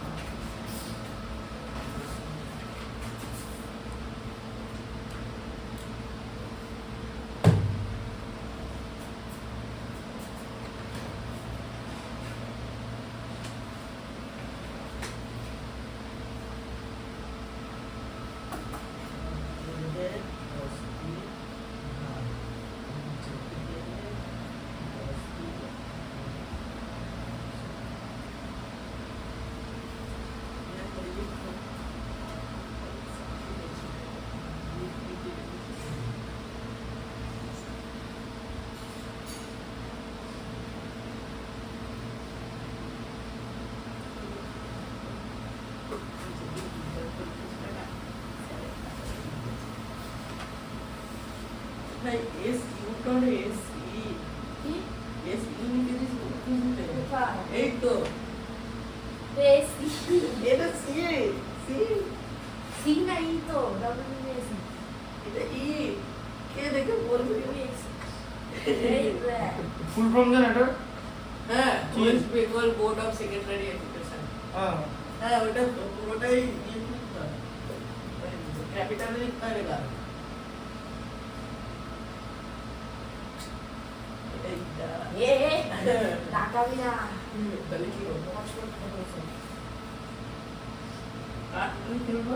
Speaker 2: ভাই এস ইউটরে এস ই
Speaker 3: কি?
Speaker 2: এস ইউনিটিস বুঝতে
Speaker 3: কোথায়?
Speaker 2: এই তো
Speaker 3: বেশি।
Speaker 2: এটা সি সি
Speaker 3: সি না ই তো, ডাব্লিউ এস।
Speaker 2: এটা ই কে দেখে বলবে
Speaker 3: এই দেখ।
Speaker 1: ফুল ফর্ম জান এটা?
Speaker 2: হ্যাঁ
Speaker 1: কি?
Speaker 2: West Bengal board of secondary education
Speaker 1: হ্যাঁ,
Speaker 2: হ্যাঁ ওটা তো পুরোটাই ইয়ে লিখতে হবে ক্যাপিটালে লিখতে হবে গা এইটা
Speaker 3: এ তাকাবি না।
Speaker 2: তাহলে কি হবে
Speaker 3: তোমার ছোট ছোট হয়েছে।
Speaker 2: আর তুমি খেলবো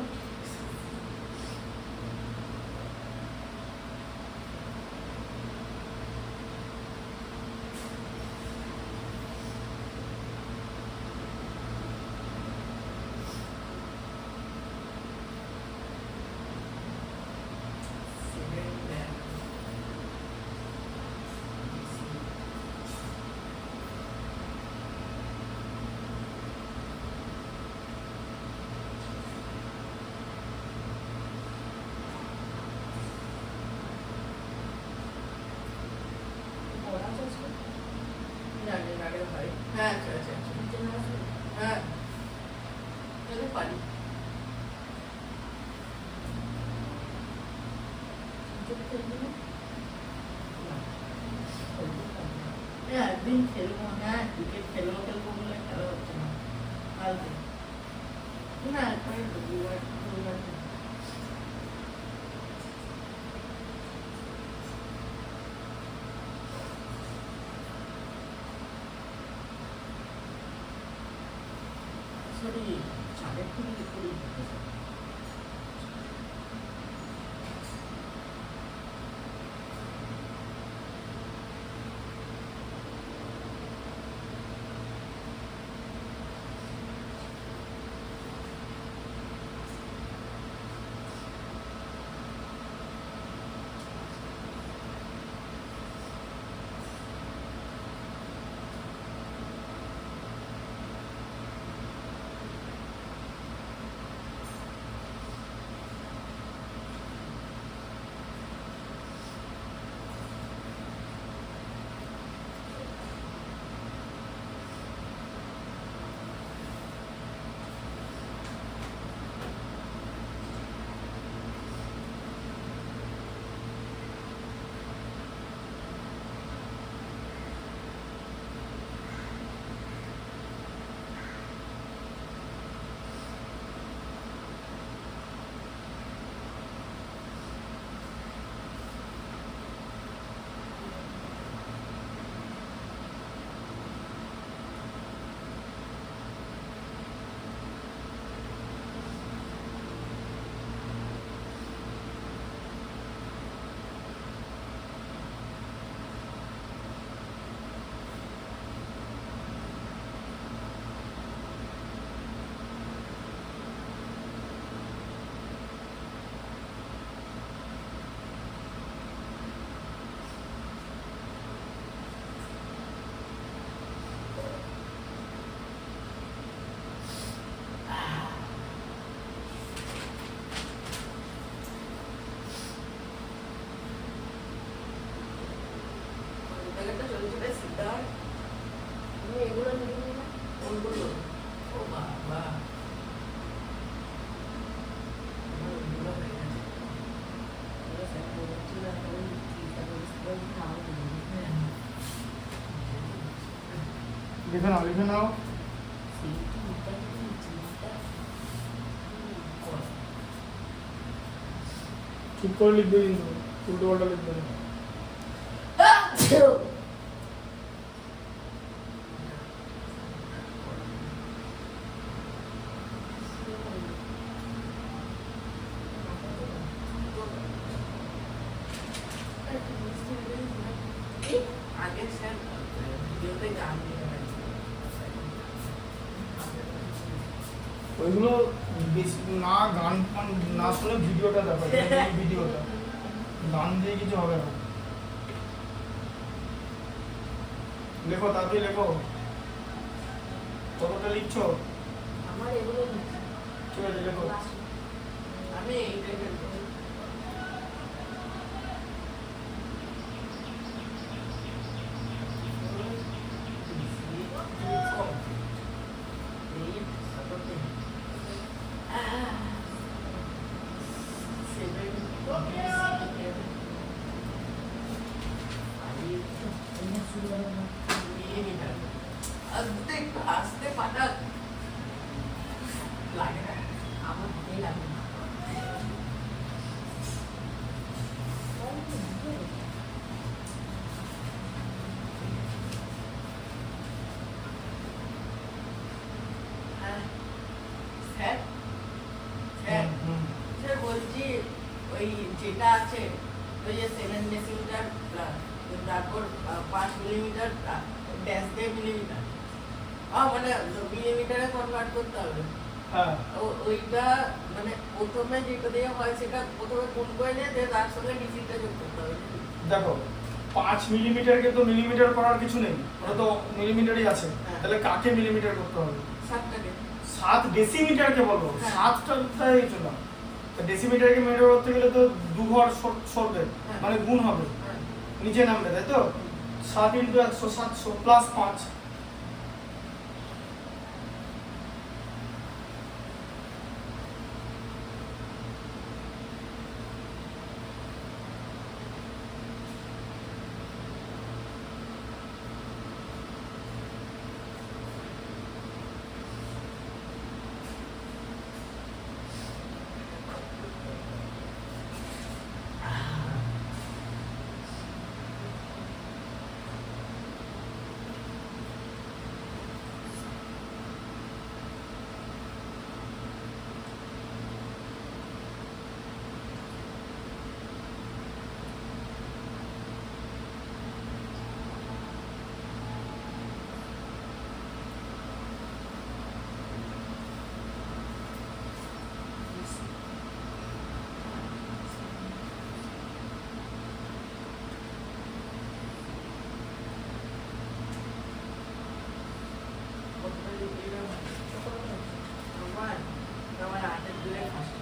Speaker 3: পড়া চলছে?
Speaker 2: জানি না রে ভাই হ্যাঁ আচ্ছা আচ্ছা আচ্ছা
Speaker 3: নিচে না আসবে?
Speaker 2: হ্যাঁ যদি পারি
Speaker 3: নিচে তো খেলবি না?
Speaker 2: হ্যাঁ একদিন খেলবো হ্যাঁ ক্রিকেট খেলবো খেলবো বলে খেলা হচ্ছে না কালকে না এরপরে রবিবার রবিবার সরি চারের থেকে করি
Speaker 1: লিখে নাও লিখে নাও। ঠিক করে লিখবে কিন্তু উল্টো পাল্টা লিখবে না।
Speaker 2: আগে স্যার ভিডিওতে গান দিয়ে
Speaker 1: ওইগুলো বেশি না, গান ফান না শুনে ভিডিওটা দেখো, এই ভিডিওটা গান দিয়ে কিছু হবে না। লেখো তাড়াতাড়ি লেখো, কতটা লিখছো?
Speaker 3: আমার এগুলো
Speaker 1: ঠিক আছে লেখো।
Speaker 2: আমি এইটাই ফেলবো। আসতে পাঠান লাগে না
Speaker 3: আমার ভালোই লাগে না।
Speaker 2: স্যার স্যার স্যার বলছি ওই যেটা আছে ওই যে 7 ডেসিমিটার তারপর 5 মিলিমিটার ড্যাশ দিয়ে মিলিমিটার মানে মিলিমিটারে কনভার্ট করতে হবে।
Speaker 1: হ্যাঁ
Speaker 2: ওইটা মানে প্রথমে যেটা দিয়ে হয় সেটা প্রথমে গুণ করে নিয়ে তার সঙ্গে ডিজিটটা যোগ করতে হবে।
Speaker 1: দেখো 5 মিলিমিটারকে তো মিলিমিটার করার কিছু নেই, ওটা তো মিলিমিটারই আছে।
Speaker 2: হ্যাঁ।
Speaker 1: তাহলে কাকে মিলিমিটার করতে হবে?
Speaker 2: 7টাকে
Speaker 1: 7 ডেসিমিটারকে বলবো।
Speaker 2: হ্যাঁ।
Speaker 1: 7টা কোথায় হয়েছে না, তো ডেসিমিটারকে মিটার করতে গেলে তো 2 ঘর সরবে,
Speaker 2: হ্যাঁ।
Speaker 1: মানে গুণ হবে,
Speaker 2: হ্যাঁ।
Speaker 1: নিচে নামবে, তাই তো? 7 × 100 700 প্লাস 5।
Speaker 2: আমার 8 দিলে ফার্স্ট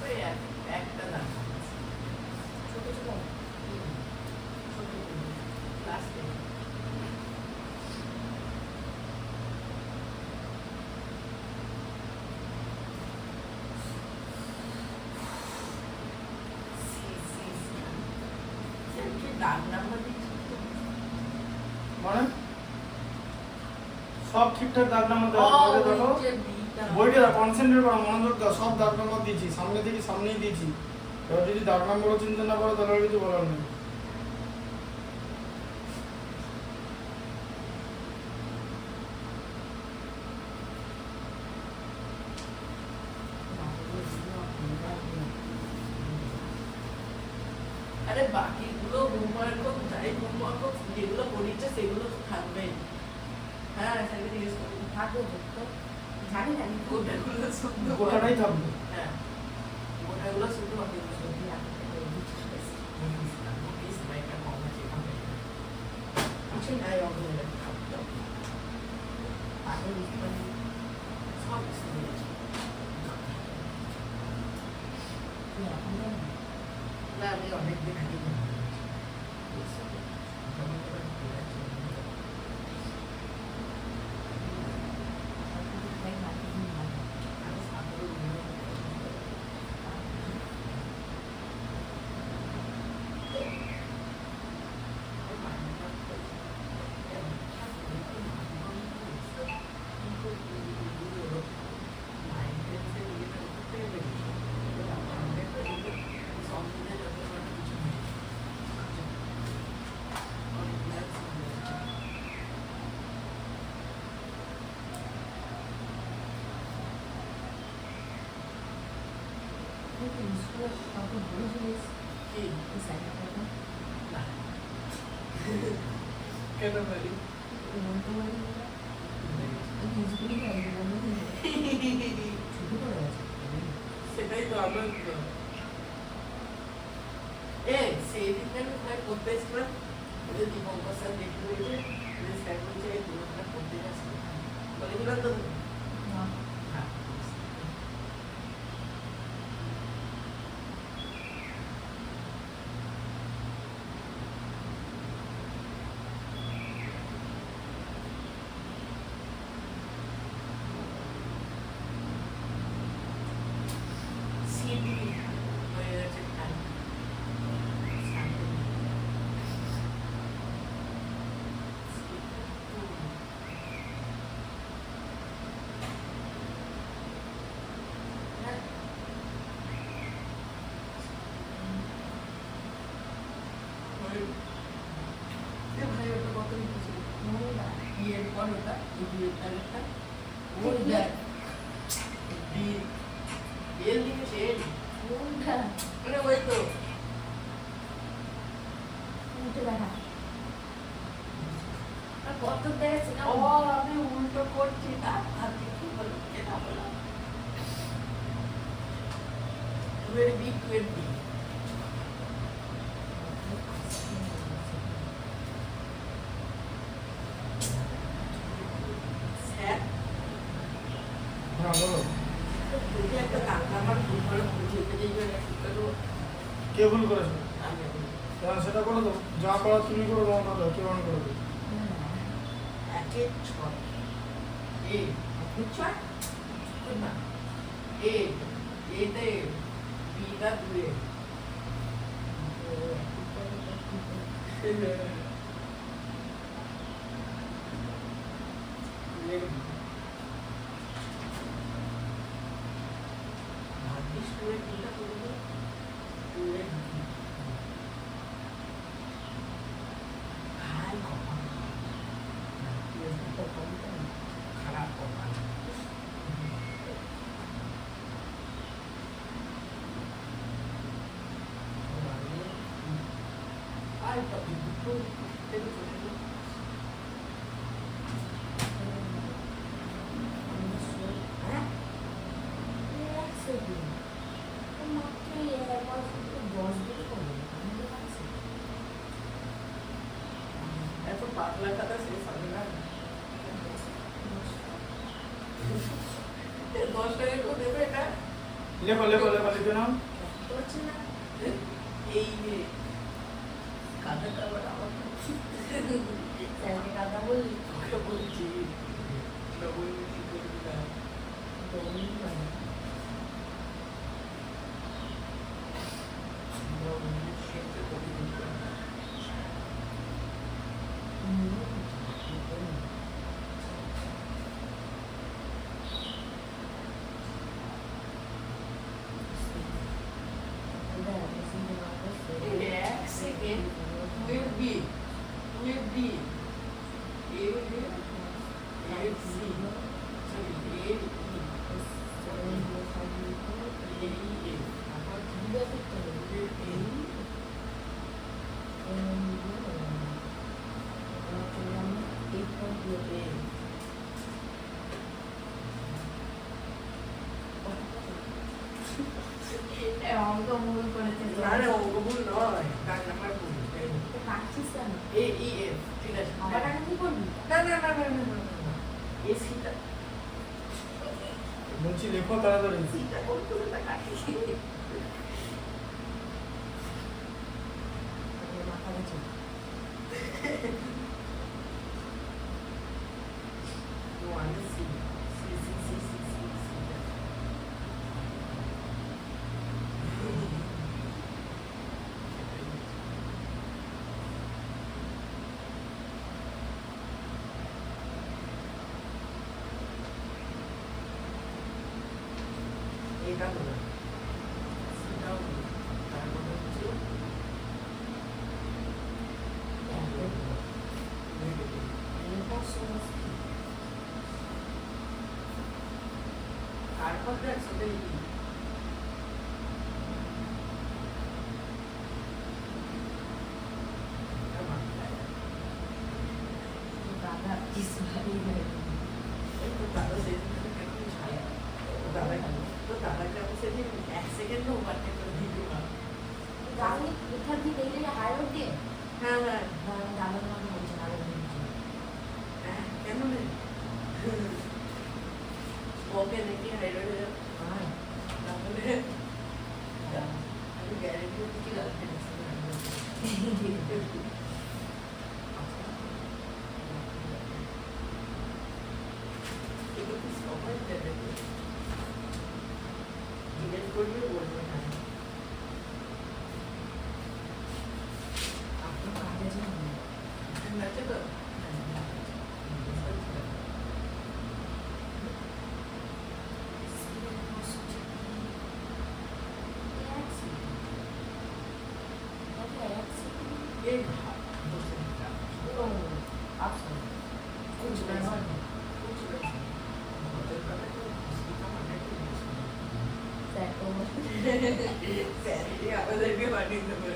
Speaker 2: ওই একটা দাম
Speaker 3: ছোট ছোট
Speaker 2: লাস্টে দাগ নাম্বার দিচ্ছি
Speaker 1: মানে সব ঠিকঠাক দাগ নাম্বার দাও, বইটা দেখো, বইটা কনসেন্ট্রেট করো, মনোযোগ দাও। সব দাগ নাম্বার দিয়েছি, সামনে থেকে সামনেই দিয়েছি। এবার যদি দাগ নাম্বারও চিন্তা না করো তাহলে আর কিছু বলার নেই।
Speaker 2: আরে বাকিগুলো হোমওয়ার্ক হোক যাই হোমওয়ার্ক হোক যেগুলো করিয়েছে সেগুলো তো থাকবেই। হ্যাঁ স্যারকে জিজ্ঞেস করি
Speaker 3: থাকবে তো জানি না আমি তো
Speaker 2: ওটাগুলো শুধু
Speaker 1: গোটাটাই থাকবে।
Speaker 2: হ্যাঁ ওটাগুলো শুধু বাকিগুলো শুধু
Speaker 3: যদি আপনাকে বুঝিস
Speaker 2: নোটিস বা এটা কম আছে এখানে
Speaker 3: কিছু নাই অবহেলা থাকতো আগে বুঝতে
Speaker 2: সব শুনে গেছে
Speaker 3: এখন জানি
Speaker 2: না আমি অনেকদিন আগে
Speaker 3: খুব বড় জিনিস
Speaker 2: কি
Speaker 3: এই সাইকেলটা
Speaker 2: না কেন বলি
Speaker 3: বলতে পারি না আমি ইউজ করি না এই বলতে ছোট করে আছে
Speaker 2: সেটাই তো আমার সেই দিন আমি করতে এসেছিলাম যদি কম্পাসার দেখতে হয়েছে স্যার বলছে এই দুটোটা করতে যাচ্ছি বলেছিলাম তো
Speaker 3: না
Speaker 2: হ্যাঁ সিটি হয়ে গেছে টাইম ভাই ওটা কত লিখেছি
Speaker 3: ওরা
Speaker 2: বিয়ের পর ওটা এই বিয়ের তারিখটা
Speaker 3: ওই দেখ
Speaker 2: বিয়ে এল লিখেছে এল
Speaker 3: কোনটা
Speaker 2: মানে ওই তো
Speaker 3: উল্টে দেখা আর কত দেখছে না
Speaker 2: ও আমি উল্টো করছি না আর কি বলো এটা বলো টুয়ের বি টুয়ের বি স্যার
Speaker 1: হ্যাঁ বলো
Speaker 2: যদি একটা টাকা আমার ভুল করে বুঝিয়ে দিই
Speaker 1: কে ভুল করেছো
Speaker 2: আমি
Speaker 1: হ্যাঁ সেটা করে দাও যা করার তুমি করো রওনা দাও কে রওনা করে দেবে
Speaker 2: একে ছয় এ ছয় না এ এতে বিটা দুয়ে ভাগ্যিস টুয়ের বিটা করবো টুয়ের হাই কপাল খারাপ কপাল আর দুটো থেকে চলে গেল
Speaker 3: হ্যাঁ এক সেকেন্ড মাত্র একবার শুধু 10 দিন করবে আমি পাচ্ছি
Speaker 2: এত পাতলা কথা শেষ হবে না 10 টাকা করে দেবে এটা
Speaker 1: লেখো লেখো লেখো লিখে নাও
Speaker 3: করছে না
Speaker 2: এই যে কাঁদাটা আবার আমার
Speaker 3: স্যারকে কথা বললি
Speaker 2: তোকে বলছি ডবল মিটিং করবি না
Speaker 3: বললি মানে
Speaker 2: ডবল মিটিং শেষে কবি দিতে এক second will be A will be A C sorry A E A E আবার
Speaker 3: অঙ্ক ভুল করেছে
Speaker 2: না না অঙ্ক ভুল নয় তার নাম্বার ভুল
Speaker 3: কাটছিস কেন
Speaker 2: A E F ঠিক আছে
Speaker 3: আবার টাকা কি করবি
Speaker 2: না না না না না না এ সিটা
Speaker 1: বলছি লেখো তাড়াতাড়ি
Speaker 2: সিটা করতে না কাটিস
Speaker 3: মাথা গেছে
Speaker 2: one C C C C C C C এটা হলো সেটা হলো তার মানে হচ্ছে তারপর একসাথে লিখি
Speaker 3: দিচ্ছিস
Speaker 2: এই তো দাদা সেদিন থেকে কেমন ছাড়ে। তো দাদাকে আমি সেদিন 1 সেকেন্ডও ওভারটেক করে দিতে পারলাম না।
Speaker 3: গাড়ি কোথা দিয়ে দেখলে হাইরোড দিয়ে
Speaker 2: হ্যাঁ,
Speaker 3: দাদার মনে হচ্ছে আরো
Speaker 2: হ্যাঁ, কেন রে? ওকে দেখি হাইরোডে যাবো।
Speaker 3: হ্যাঁ
Speaker 2: তাহলে আমি গ্যারেন্টি দিচ্ছি গার্লফ্রেন্ড এগুলো সবাই দেবে। জিজ্ঞেস করবে বলবে না।
Speaker 3: আপনার কাজে যান
Speaker 2: আছে তো? এই ভাব বসে থাকা। कुछ वैसा नहीं, कुछ वैसा नहीं। होटल का तो किसी का मन है कि सैलरी আমাদের কে বাড়িয়ে দেবে।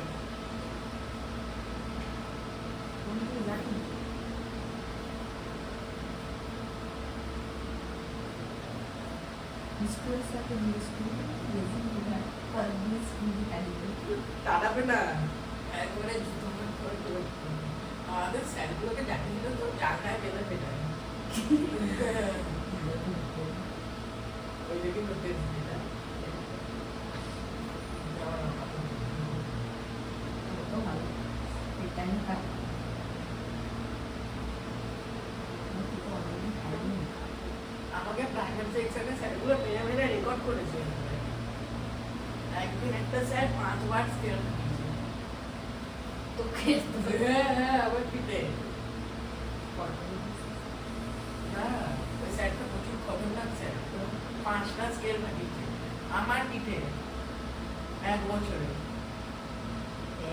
Speaker 3: স্কুলের সাথে স্কুল
Speaker 2: দাঁড়াবে না একবারে জুতো মুখ করে করে আমাদের স্যারগুলোকে জানিয়ে দিল তো যা খায় পেলে পেটায় ওই দেখে করতে দিতে আমাকে প্রাইভেট সেকশনে স্যারগুলো মেরে মেরে রেকর্ড করেছে একদিন একটা স্যার 5 বার স্কেল
Speaker 3: তোকে
Speaker 2: হ্যাঁ আবার পিটে হ্যাঁ ওই স্যারটা প্রচুর খতরনাক স্যার 5টা স্কেল লাগিয়েছে আমার পিঠে 1 বছরে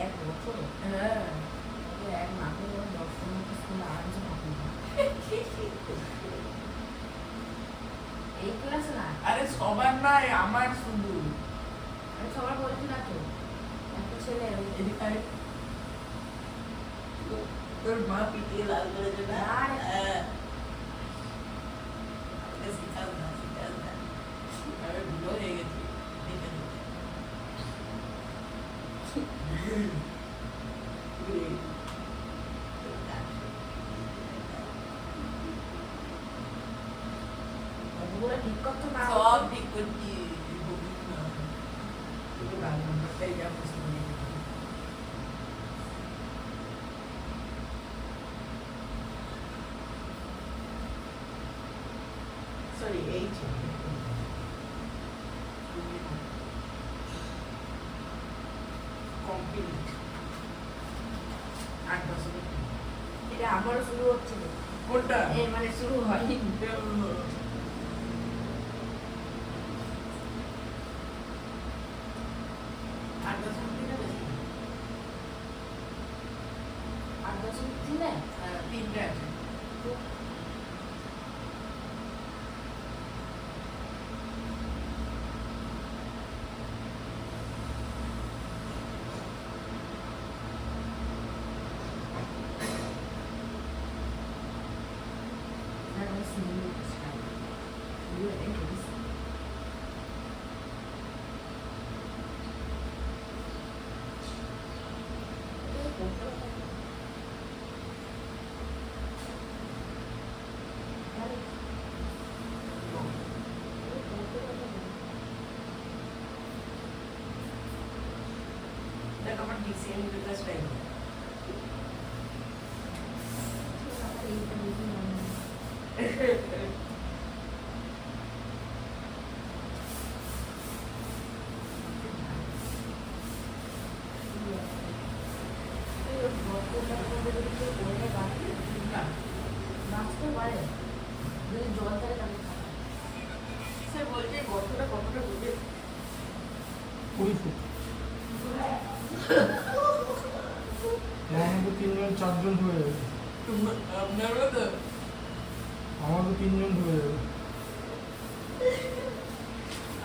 Speaker 3: এক বছর
Speaker 2: হ্যাঁ
Speaker 3: এক মাকে 10 স্কুলে আরামসে থাকি এই ক্লাস না
Speaker 2: আরে সবার নয় আমার শুধু
Speaker 3: আমি সবার বলছি না তো একটা ছেলে
Speaker 2: এদিকে তোর মা পিটিয়ে লাল করেছে না
Speaker 3: আর-
Speaker 2: শিখাল না আমি বুড়ো হয়ে গেছি দেখে
Speaker 3: ওগুলো ঠিক করতে না
Speaker 2: সব ঠিক করছি তোকে ভালো নাম্বারটাই যা পছন্দ নেই সরি এই কমপ্লিট 8 বছর
Speaker 3: এটা আমারও শুরু হচ্ছে না।
Speaker 2: কোনটা
Speaker 3: এ মানে শুরু হয়
Speaker 2: আট বছর কিনা বেশি
Speaker 3: 8
Speaker 2: তিনটে আছে দেখ আমার ডিসিএম বিকাশ টাইম সে বলছে গর্তটা কতটা বুঝে
Speaker 1: 20 ফুট আমাদের 3-4 জন হয়ে যাবে
Speaker 2: আপনারও তো
Speaker 1: আমাদের 3 জন হয়ে যাবে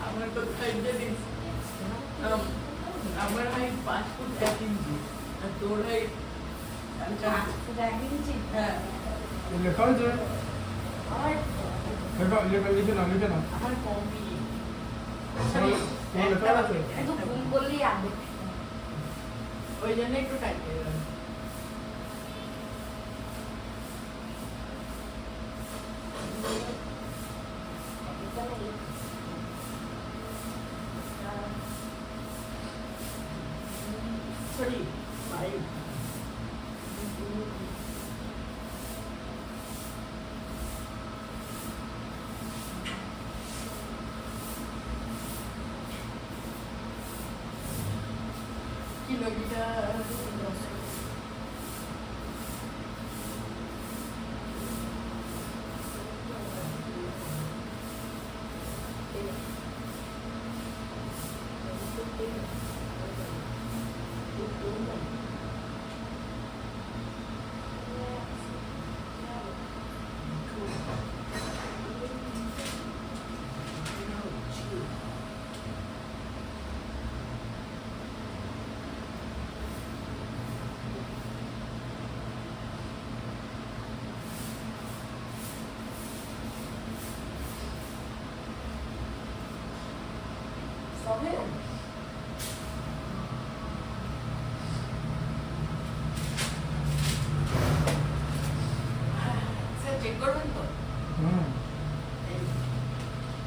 Speaker 2: আমার তো খাইতে দিস আমার হাইট 5 ফুট 1 ইঞ্চি আর তোর হাইট 4 ফুট 1 ইঞ্চি হ্যাঁ
Speaker 1: লেখা আছে
Speaker 2: আমার
Speaker 1: লিখে না
Speaker 2: আমার কমই
Speaker 1: লেখা আছে
Speaker 2: একটু ভুল করলেই আগে ওই জন্য একটু টাইট হয়ে গেল সরি ভাই কিলোমিটার সবে স্যার চেক করবেন তো
Speaker 1: হুম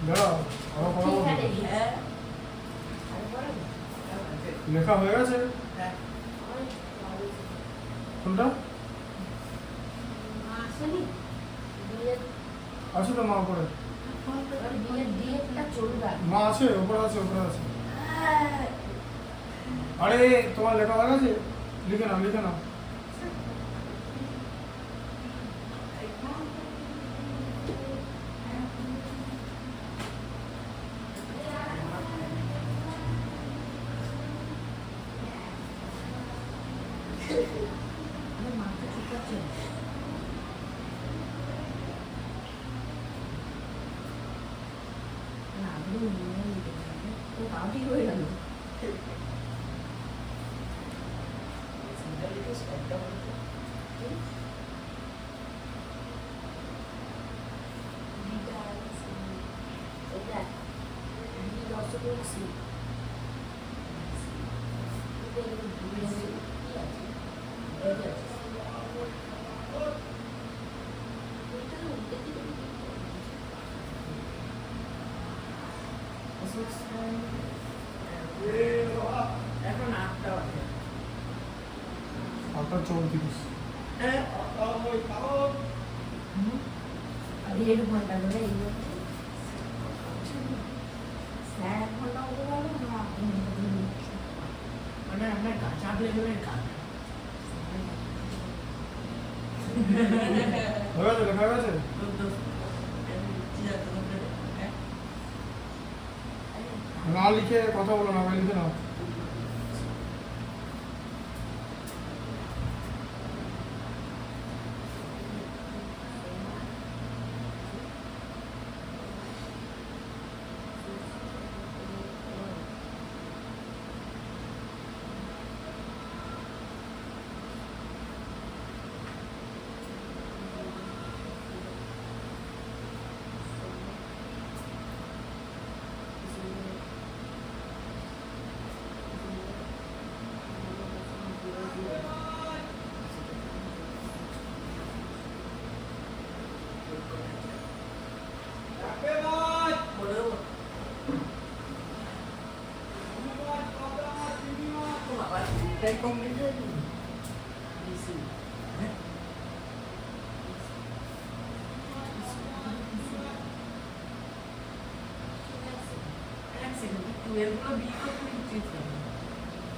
Speaker 1: দাঁড়াও আবার কথা
Speaker 2: ঠিক
Speaker 1: বলবো।
Speaker 2: আছে হ্যাঁ আরে পড়া
Speaker 1: লেখা হয়ে গেছে
Speaker 2: হ্যাঁ
Speaker 1: কোনটা
Speaker 2: আসেনি বিয়ের
Speaker 1: আছে তো মা উপরে
Speaker 2: বিয়েরটা চলবে
Speaker 1: মা আছে উপরে আছে আরে তোমার লেখা হয়ে গেছে লিখে না
Speaker 3: মাথা ঠিক আছে না আমি তো তাও ঠিক হয়ে গেল
Speaker 2: এখন 8টা বাজে
Speaker 1: আপনার 34
Speaker 2: হ্যাঁ
Speaker 3: দেড় ঘন্টা ধরে এই স্যার 1 ঘন্টা হতে পারলো না
Speaker 2: মানে আমরা চাপ লেভেলের কাজ
Speaker 1: হয়ে গেছে লেখা হয়ে গেছে না লিখে কথা বলো না ভাই লিখে নাও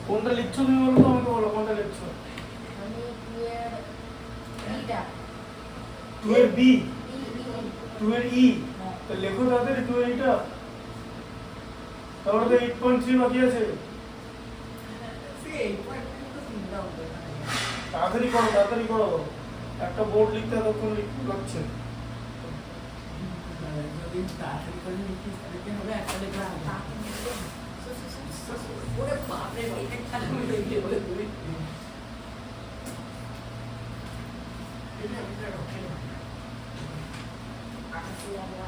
Speaker 1: কোনটা লিখছো তুমি বলো তো আমাকে বলো কোনটা লিখছো
Speaker 3: আমি বিটা
Speaker 1: 2 এর বি 2 এর ই তো লেখো তাড়াতাড়ি 2 এর এটা তাহলে তো 8.3 বাকি আছে তাড়াতাড়ি করো একটা বোর্ড লিখতে তখন লাগছে
Speaker 2: যদি তাড়াতাড়ি করে লিখিস তাহলে হবে একটা লেখা ওরে বাপরে এটা খালি লিখে বলে তুমি দিলে আমাদের রকেট হবে আকাশে আমরা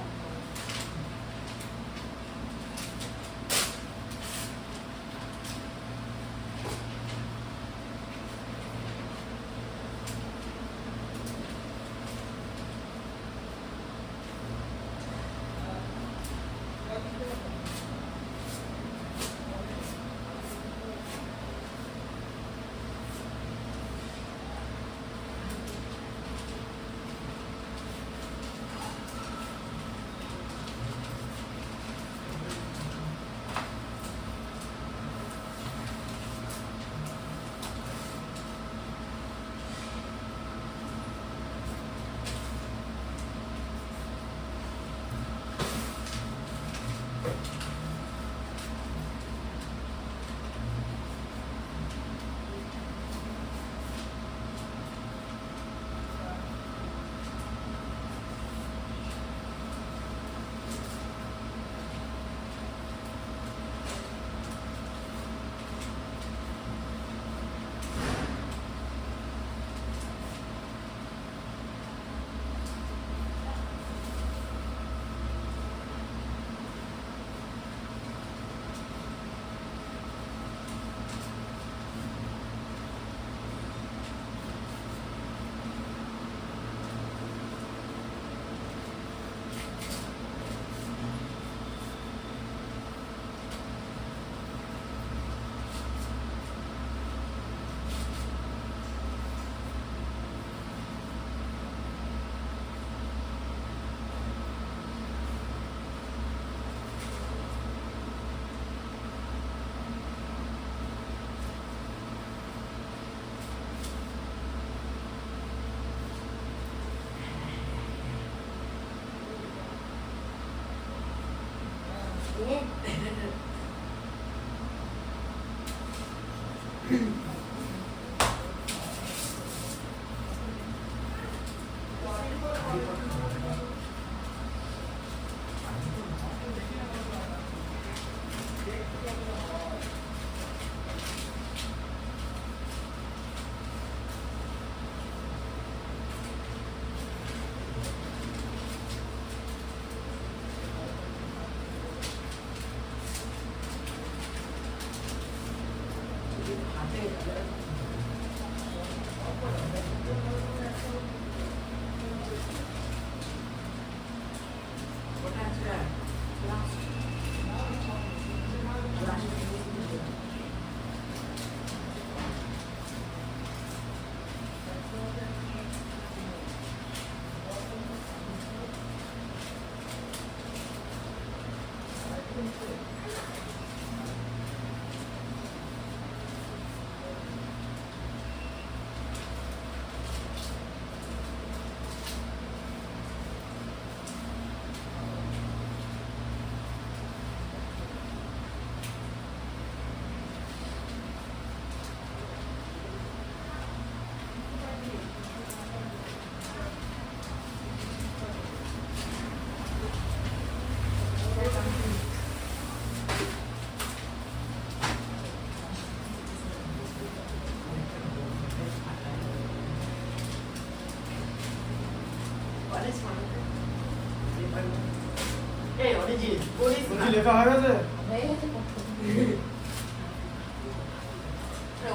Speaker 2: এই অরিজিৎ করিস না
Speaker 1: বলছি লেখা হয়ে গেছে?
Speaker 3: হয়ে গেছে কত?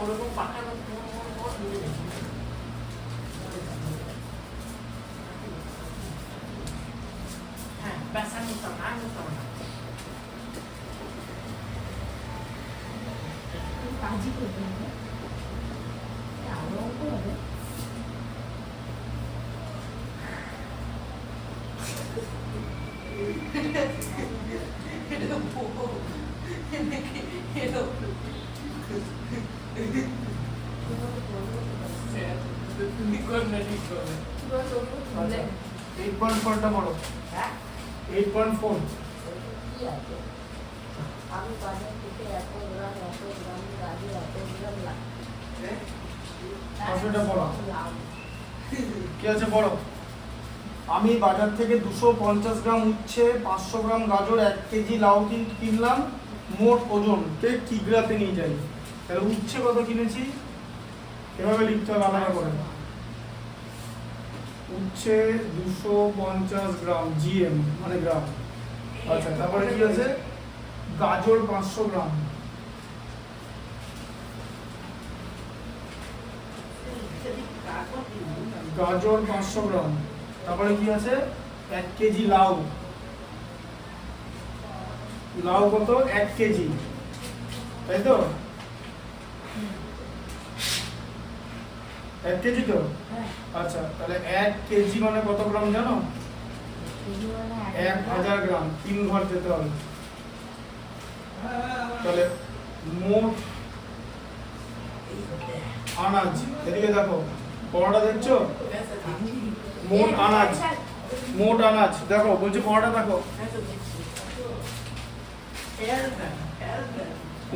Speaker 2: ওরকম পাকা হ্যাঁ ব্যাস আমি বুঝতাম না আমি বুঝতাম না
Speaker 3: কাজই করবে না আরো অঙ্ক হবে
Speaker 2: তুমি করবে ঠিক করবে
Speaker 1: আচ্ছা 8.4টা বড়
Speaker 2: হ্যাঁ
Speaker 1: 8.4
Speaker 3: কি আছে আমি বাজার থেকে এত গ্রাম গাড়ি এত গ্রাম
Speaker 1: পাঁচশোটা বড় কি আছে বড় আমি বাজার থেকে 250 গ্রাম উচ্ছে 500 গ্রাম গাজর 1 কেজি লাউ কিনলাম মোট ওজন কে কিগ্রাতে নিয়ে যাই তাহলে উচ্ছে কত কিনেছি এভাবে লিখতে হবে আলাদা করে উচ্ছে 250 গ্রাম জিএম মানে গ্রাম। আচ্ছা তারপরে কি আছে, গাজর 500 গ্রাম, গাজর 500 গ্রাম। তারপরে কি আছে, 1 কেজি লাউ, লাউ কত, 1 কেজি, তাই তো? 1 কেজি তো? আচ্ছা তাহলে 1 কেজি মানে কত গ্রাম জানো? 1000 গ্রাম, 3 ঘর যেতে হবে। তাহলে মোট আনাজ, এদিকে দেখো পরোটা দেখছো, মোট আনাজ, মোট আনাজ দেখো, বলছি পরোটা দেখো,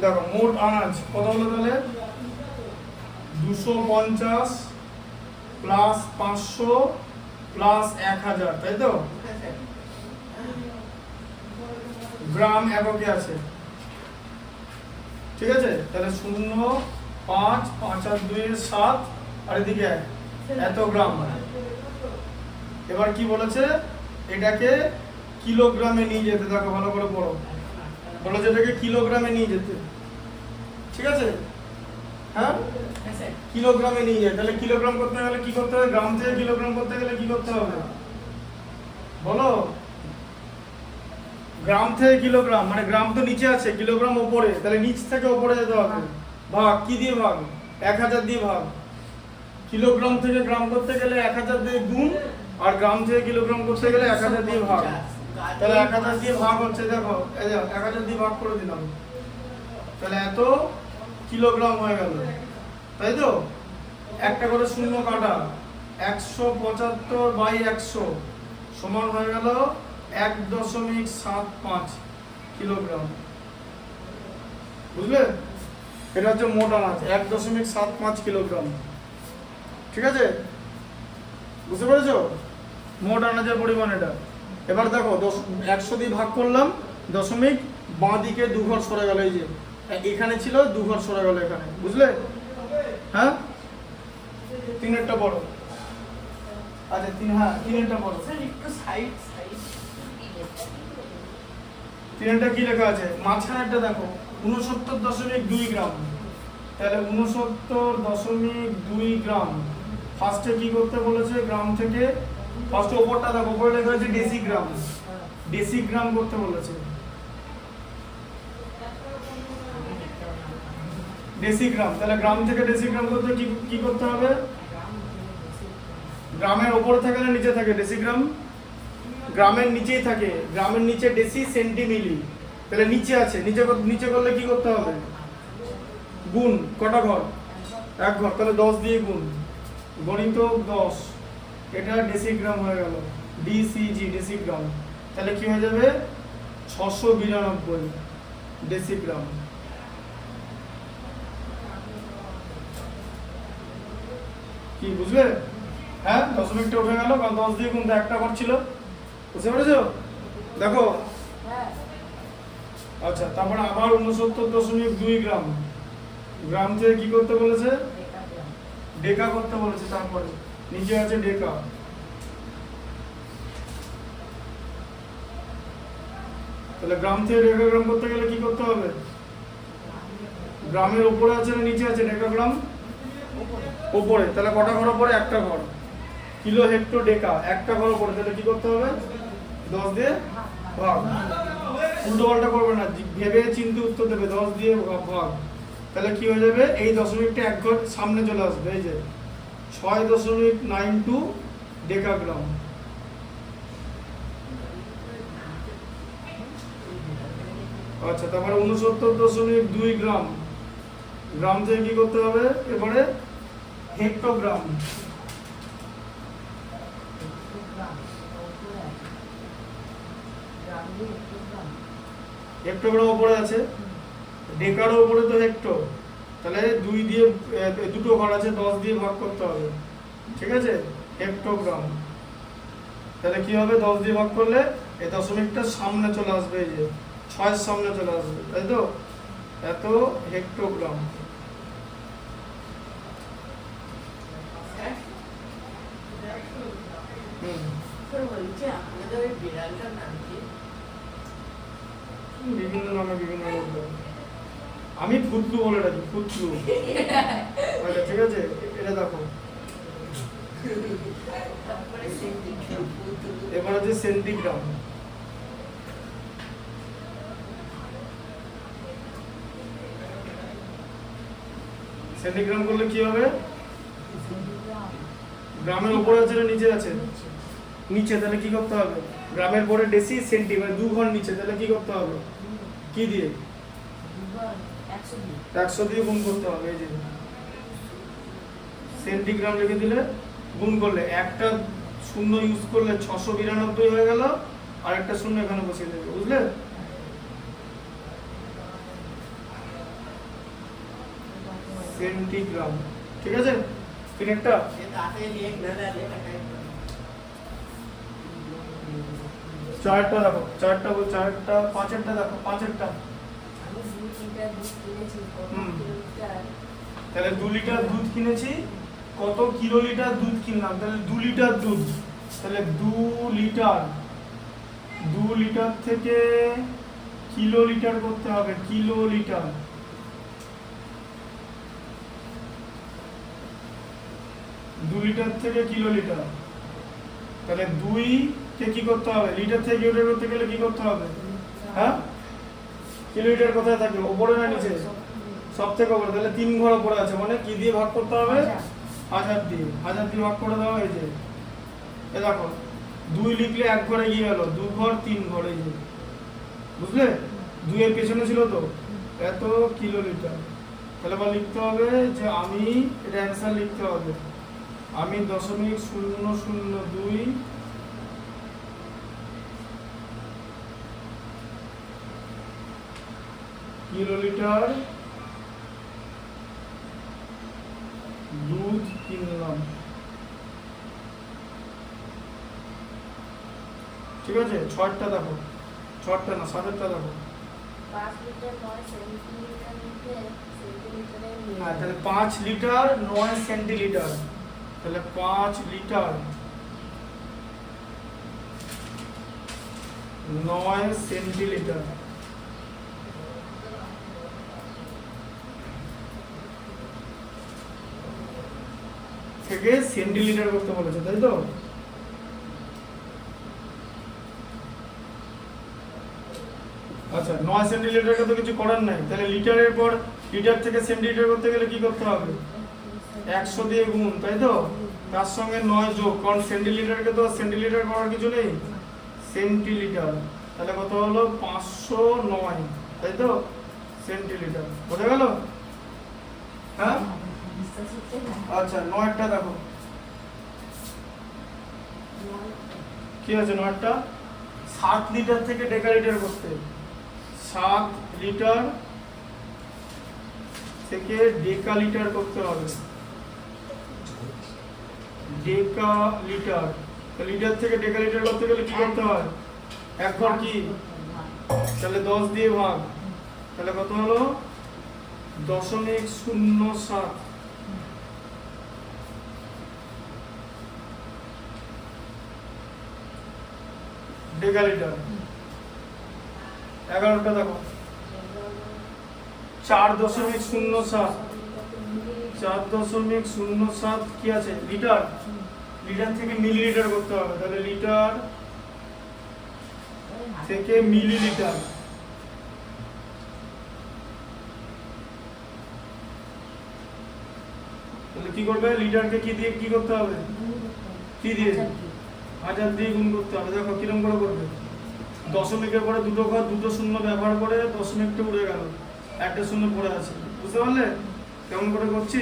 Speaker 1: দেখো মোট আনাজ কত হলো তাহলে, 250 প্লাস 500 প্লাস 1000, তাই তো? গ্রাম এককে আছে, ঠিক আছে? তাহলে 0, 5, 5 আর 2 7, আর এদিকে 1, এত গ্রাম। এবার কি বলেছে, এটাকে কিলোগ্রামে নিয়ে যেতে, দেখো ভালো করে পড়ো, বলেছে এটাকে কিলোগ্রামে নিয়ে যেতে, ঠিক আছে? হ্যাঁ, কিলোগ্রামে নিয়ে যায়। তাহলে কিলোগ্রাম করতে গেলে কি করতে হবে, গ্রাম থেকে কিলোগ্রাম করতে গেলে কি করতে হবে বলো? গ্রাম থেকে কিলোগ্রাম মানে গ্রাম তো নিচে আছে, কিলোগ্রাম উপরে, তাহলে নিচ থেকে উপরে যেতে হবে। ভাগ কি দিয়ে ভাগ, 1000 দিয়ে ভাগ। কিলোগ্রাম থেকে গ্রাম করতে গেলে 1000 দিয়ে গুণ, আর গ্রাম থেকে কিলোগ্রাম করতে গেলে 1000 দিয়ে ভাগ। তাহলে 1000 দিয়ে ভাগ হচ্ছে, দেখো এই যে 1000 দিয়ে ভাগ করে দিলাম, তাহলে এত কিলোগ্রাম হয়ে গেল, তাই তো? একটা করে শূন্য কাটা, 175/100 সমান হয়ে গেল 1.75 কিলোগ্রাম, বুঝলে? এটা হচ্ছে মোট আনাজ, 1.75 কিলোগ্রাম, ঠিক আছে? বুঝতে পেরেছো মোট আনাজের পরিমাণ এটা। এবার দেখো 100 দিয়ে ভাগ করলাম, দশমিক বাঁ দিকে 2 ঘর সরে গেল, এই যে এখানে ছিল 2 ঘর সরে গেল এখানে, বুঝলে? হ্যাঁ, 3-এরটা বড়, আচ্ছা 3, হ্যাঁ 3-এরটা বড়, 3-এরটা কি লেখা আছে, মাঝখানেরটা দেখো 69.2 গ্রাম, তাহলে 69.2 গ্রাম। ফার্স্টে কি করতে বলেছে, গ্রাম থেকে ফার্স্টে ওপরটা দেখো, ওপরে লেখা আছে ডেসিগ্রাম, ডেসিগ্রাম করতে বলেছে, ডেসিগ্রাম। তাহলে গ্রাম থেকে ডেসিগ্রাম করতে কি করতে হবে, গ্রামের ওপরে থাকে না নিচে থাকে ডেসিগ্রাম, গ্রামের নিচেই থাকে, গ্রামের নিচে ডেসি সেন্টিমিলি, তাহলে নিচে আছে, নিচে করলে কি করতে হবে, গুণ, কটা ঘর, 1 ঘর, তাহলে 10 দিয়ে গুণ, গণিত 10, এটা ডেসিগ্রাম হয়ে গেল, ডিসিজি ডেসিগ্রাম। তাহলে কি হয়ে যাবে, 692 ডেসিগ্রাম। কি বুঝলে? হ্যাঁ, দশমিকটা উঠে গেল, কারণ 10 দিয়ে গুণ, একটা ঘর ছিল, বুঝতে পেরেছো? দেখো আচ্ছা, তারপরে আবার 69.2 গ্রাম, গ্রাম থেকে কি করতে বলেছে, ডেকা করতে বলেছে, তারপরে নিচে আছে ডেকা। তাহলে গ্রাম থেকে ডেকাগ্রাম করতে গেলে কি করতে হবে, গ্রামের উপরে আছে না নিচে আছে ডেকাগ্রাম, উপরে, তাহলে কটা ঘর উপরে, একটা ঘর, কিলো হেক্টর ডেকা, একটা ঘর উপরে, তাহলে কি করতে হবে, 10 দিয়ে ভাগ, উল্টো পাল্টা করবে না, ভেবে চিন্তে উত্তর দেবে, 10 দিয়ে ভাগ। তাহলে কি হয়ে যাবে, এই দশমিকটা 1 ঘর সামনে চলে আসবে, এই যে 6.92 ডেকাগ্রাম। আচ্ছা, তারপরে 69.2 গ্রাম, গ্রাম থেকে কি করতে হবে, এবারে হেক্টোগ্রাম, হেক্টোগ্রাম উপরে আছে, ডেকারও উপরে তো হেক্টো, তাহলে 2 দিয়ে, দুটো ঘর আছে, 10 দিয়ে ভাগ করতে হবে, ঠিক আছে, হেক্টোগ্রাম। তাহলে কি হবে, 10 দিয়ে ভাগ করলে এই দশমিকটা সামনে চলে আসবে, এই যে 6 সামনে চলে আসবে, তাই তো? এত হেক্টোগ্রাম।
Speaker 2: করে বলছে আপনাদের ওই বিড়ালটার নাম কি?
Speaker 1: বিভিন্ন নামে বিভিন্ন রোগ হয়। আমি ফুটলু বলে রাখি, ফুটলু। আচ্ছা, ঠিক আছে, এটা দেখো।
Speaker 2: তারপরে সেন্টিগ্রাম,
Speaker 1: এবার হচ্ছে সেন্টিগ্রাম। সেন্টিগ্রাম করলে কি হবে? গ্রামের উপরে আছে না নিচে আছে? নিচে, তাহলে কি করতে হবে? গ্রামের পরে ডেসি সেন্টি, মানে 2 ঘর নিচে, তাহলে কি করতে হবে? কি দিয়ে? 100 দিয়ে গুণ করতে হবে। এই যে সেন্টিগ্রাম লিখে দিলে গুণ করলে একটা শূন্য ইউজ করলে 692 হয়ে গেল, আর একটা শূন্য এখানে বসিয়ে দেবে, বুঝলে? সেন্টিগ্রাম, ঠিক আছে? তিনটা
Speaker 2: তাতে লিখ না দাঁড়িয়ে টাকায়
Speaker 1: চারটা দেখো, চারটা পাঁচেরটা দেখো, পাঁচেরটা। তাহলে 2 লিটার দুধ কিনেছি, কত কিলো লিটার দুধ কিনলাম? তাহলে 2 লিটার দুধ, তাহলে 2 লিটার থেকে কিলো লিটার করতে হবে, কিলো লিটার। দু লিটার থেকে কিলো লিটার, তাহলে 2 কে কি করতে হবে? লিটার থেকে কিলো লিটার করতে গেলে কি করতে হবে? হ্যাঁ, কিলো লিটার কোথায় থাকে? ওপরে না নিচে? সব থেকে ওপরে, তাহলে 3 ঘর ওপরে আছে, মানে কি দিয়ে ভাগ করতে হবে? 1000 দিয়ে। 1000 দিয়ে ভাগ করে দেওয়া হয়েছে। এ দেখো, 2 লিখলে 1 ঘরে গিয়ে গেল, 2 ঘর 3 ঘর, এই যে, বুঝলে? 2 এর পেছনে ছিল তো এত কিলো লিটার। তাহলে আবার লিখতে হবে যে আমি, এটা অ্যান্সার লিখতে হবে, আমি 0.002 কিলো লিটার দুধ কিনলাম, ঠিক আছে? 6টা দেখো, 6টা না 7টা দেখো।
Speaker 4: 5 লিটার 9 সেন্টিমিটার লিখে সেন্টিমিটারে
Speaker 1: হ্যাঁ, তাহলে 5 লিটার 9 সেন্টিলিটার, তাহলে 5 লিটার 9 সেন্টিলিটার। থেকে সেন্টিলিটার করতে বলেছে, তাই তো? আচ্ছা, 9 সেন্টিলিটারকে তো কিছু করার নাই, তাহলে লিটারের পর লিটার থেকে সেন্টিলিটার করতে গেলে কি করতে হবে? 100 দিয়ে গুণ, তাই তো? তার সঙ্গে 9 যোগ, কারণ সেন্টিলিটারকে তো সেন্টিলিটার করার কিছু নেই, সেন্টিলিটার। তাহলে কত হলো? 509, তাই তো? সেন্টিলিটার, বোঝা গেল? হ্যাঁ, আচ্ছা, 9টা দেখো কি আছে। 9টা 7 লিটার থেকে ডেকালিটার করতে, 7 লিটার থেকে ডেকালিটার করতে হবে, ডেকালিটার। লিটার থেকে ডেকালিটার করতে গেলে কি করতে হয়? 1 ঘর কি, তাহলে 10 দিয়ে ভাগ, তাহলে কত হলো? 0.07 ডেকালিটার। 11টা দেখো, 4.07, 4.07 কি আছে? লিটার। লিটার থেকে মিলিলিটার করতে হবে, তাহলে লিটার থেকে মিলিলিটার, তাহলে কি করবে? লিটারকে কি দিয়ে কি করতে হবে? কি দিয়ে? 1000 দিয়ে গুণ করতে হবে। দেখো কিরকম করে করবে? দশমিকের পরে দুটো ঘর, দুটো শূন্য ব্যবহার করে দশমিকটা উড়ে গেল, একটা শূন্য পড়ে আছে, বুঝতে পারলে কেমন করে করছি?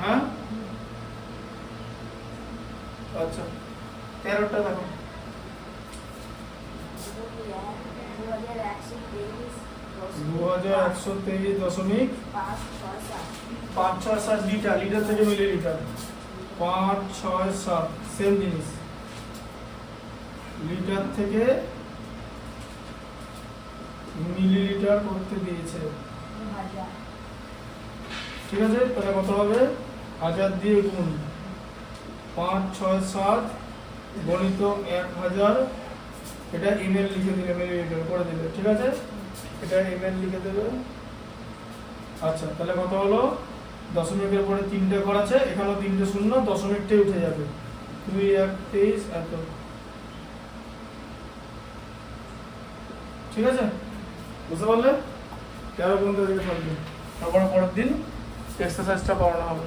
Speaker 1: হ্যাঁ, আচ্ছা, 13টা দেখো, 2123.567 লিটার। লিটার থেকে মিলিলিটার, 5, 6, 7, সেম জিনিস। লিটার থেকে মিলিলিটার করতে দিয়েছে, ঠিক আছে? তাহলে কত হবে? 1000 দিয়ে গুণ, 567 গণিত 1000, এটা ইমেল লিখে দিলে, মেল করে দিলে, ঠিক আছে? এটা ইমেল লিখে দেবে। আচ্ছা, তাহলে কত হলো? দশমিকের পরে 3টে ঘর আছে, এখানেও 3টে শূন্য, দশমিকটাই উঠে যাবে। 2 1 23 এত, ঠিক আছে? বুঝতে পারলে? 13 পর্যন্ত এদিকে থাকবে, তারপরে পরের দিন এক্সারসাইজটা করানো হবে।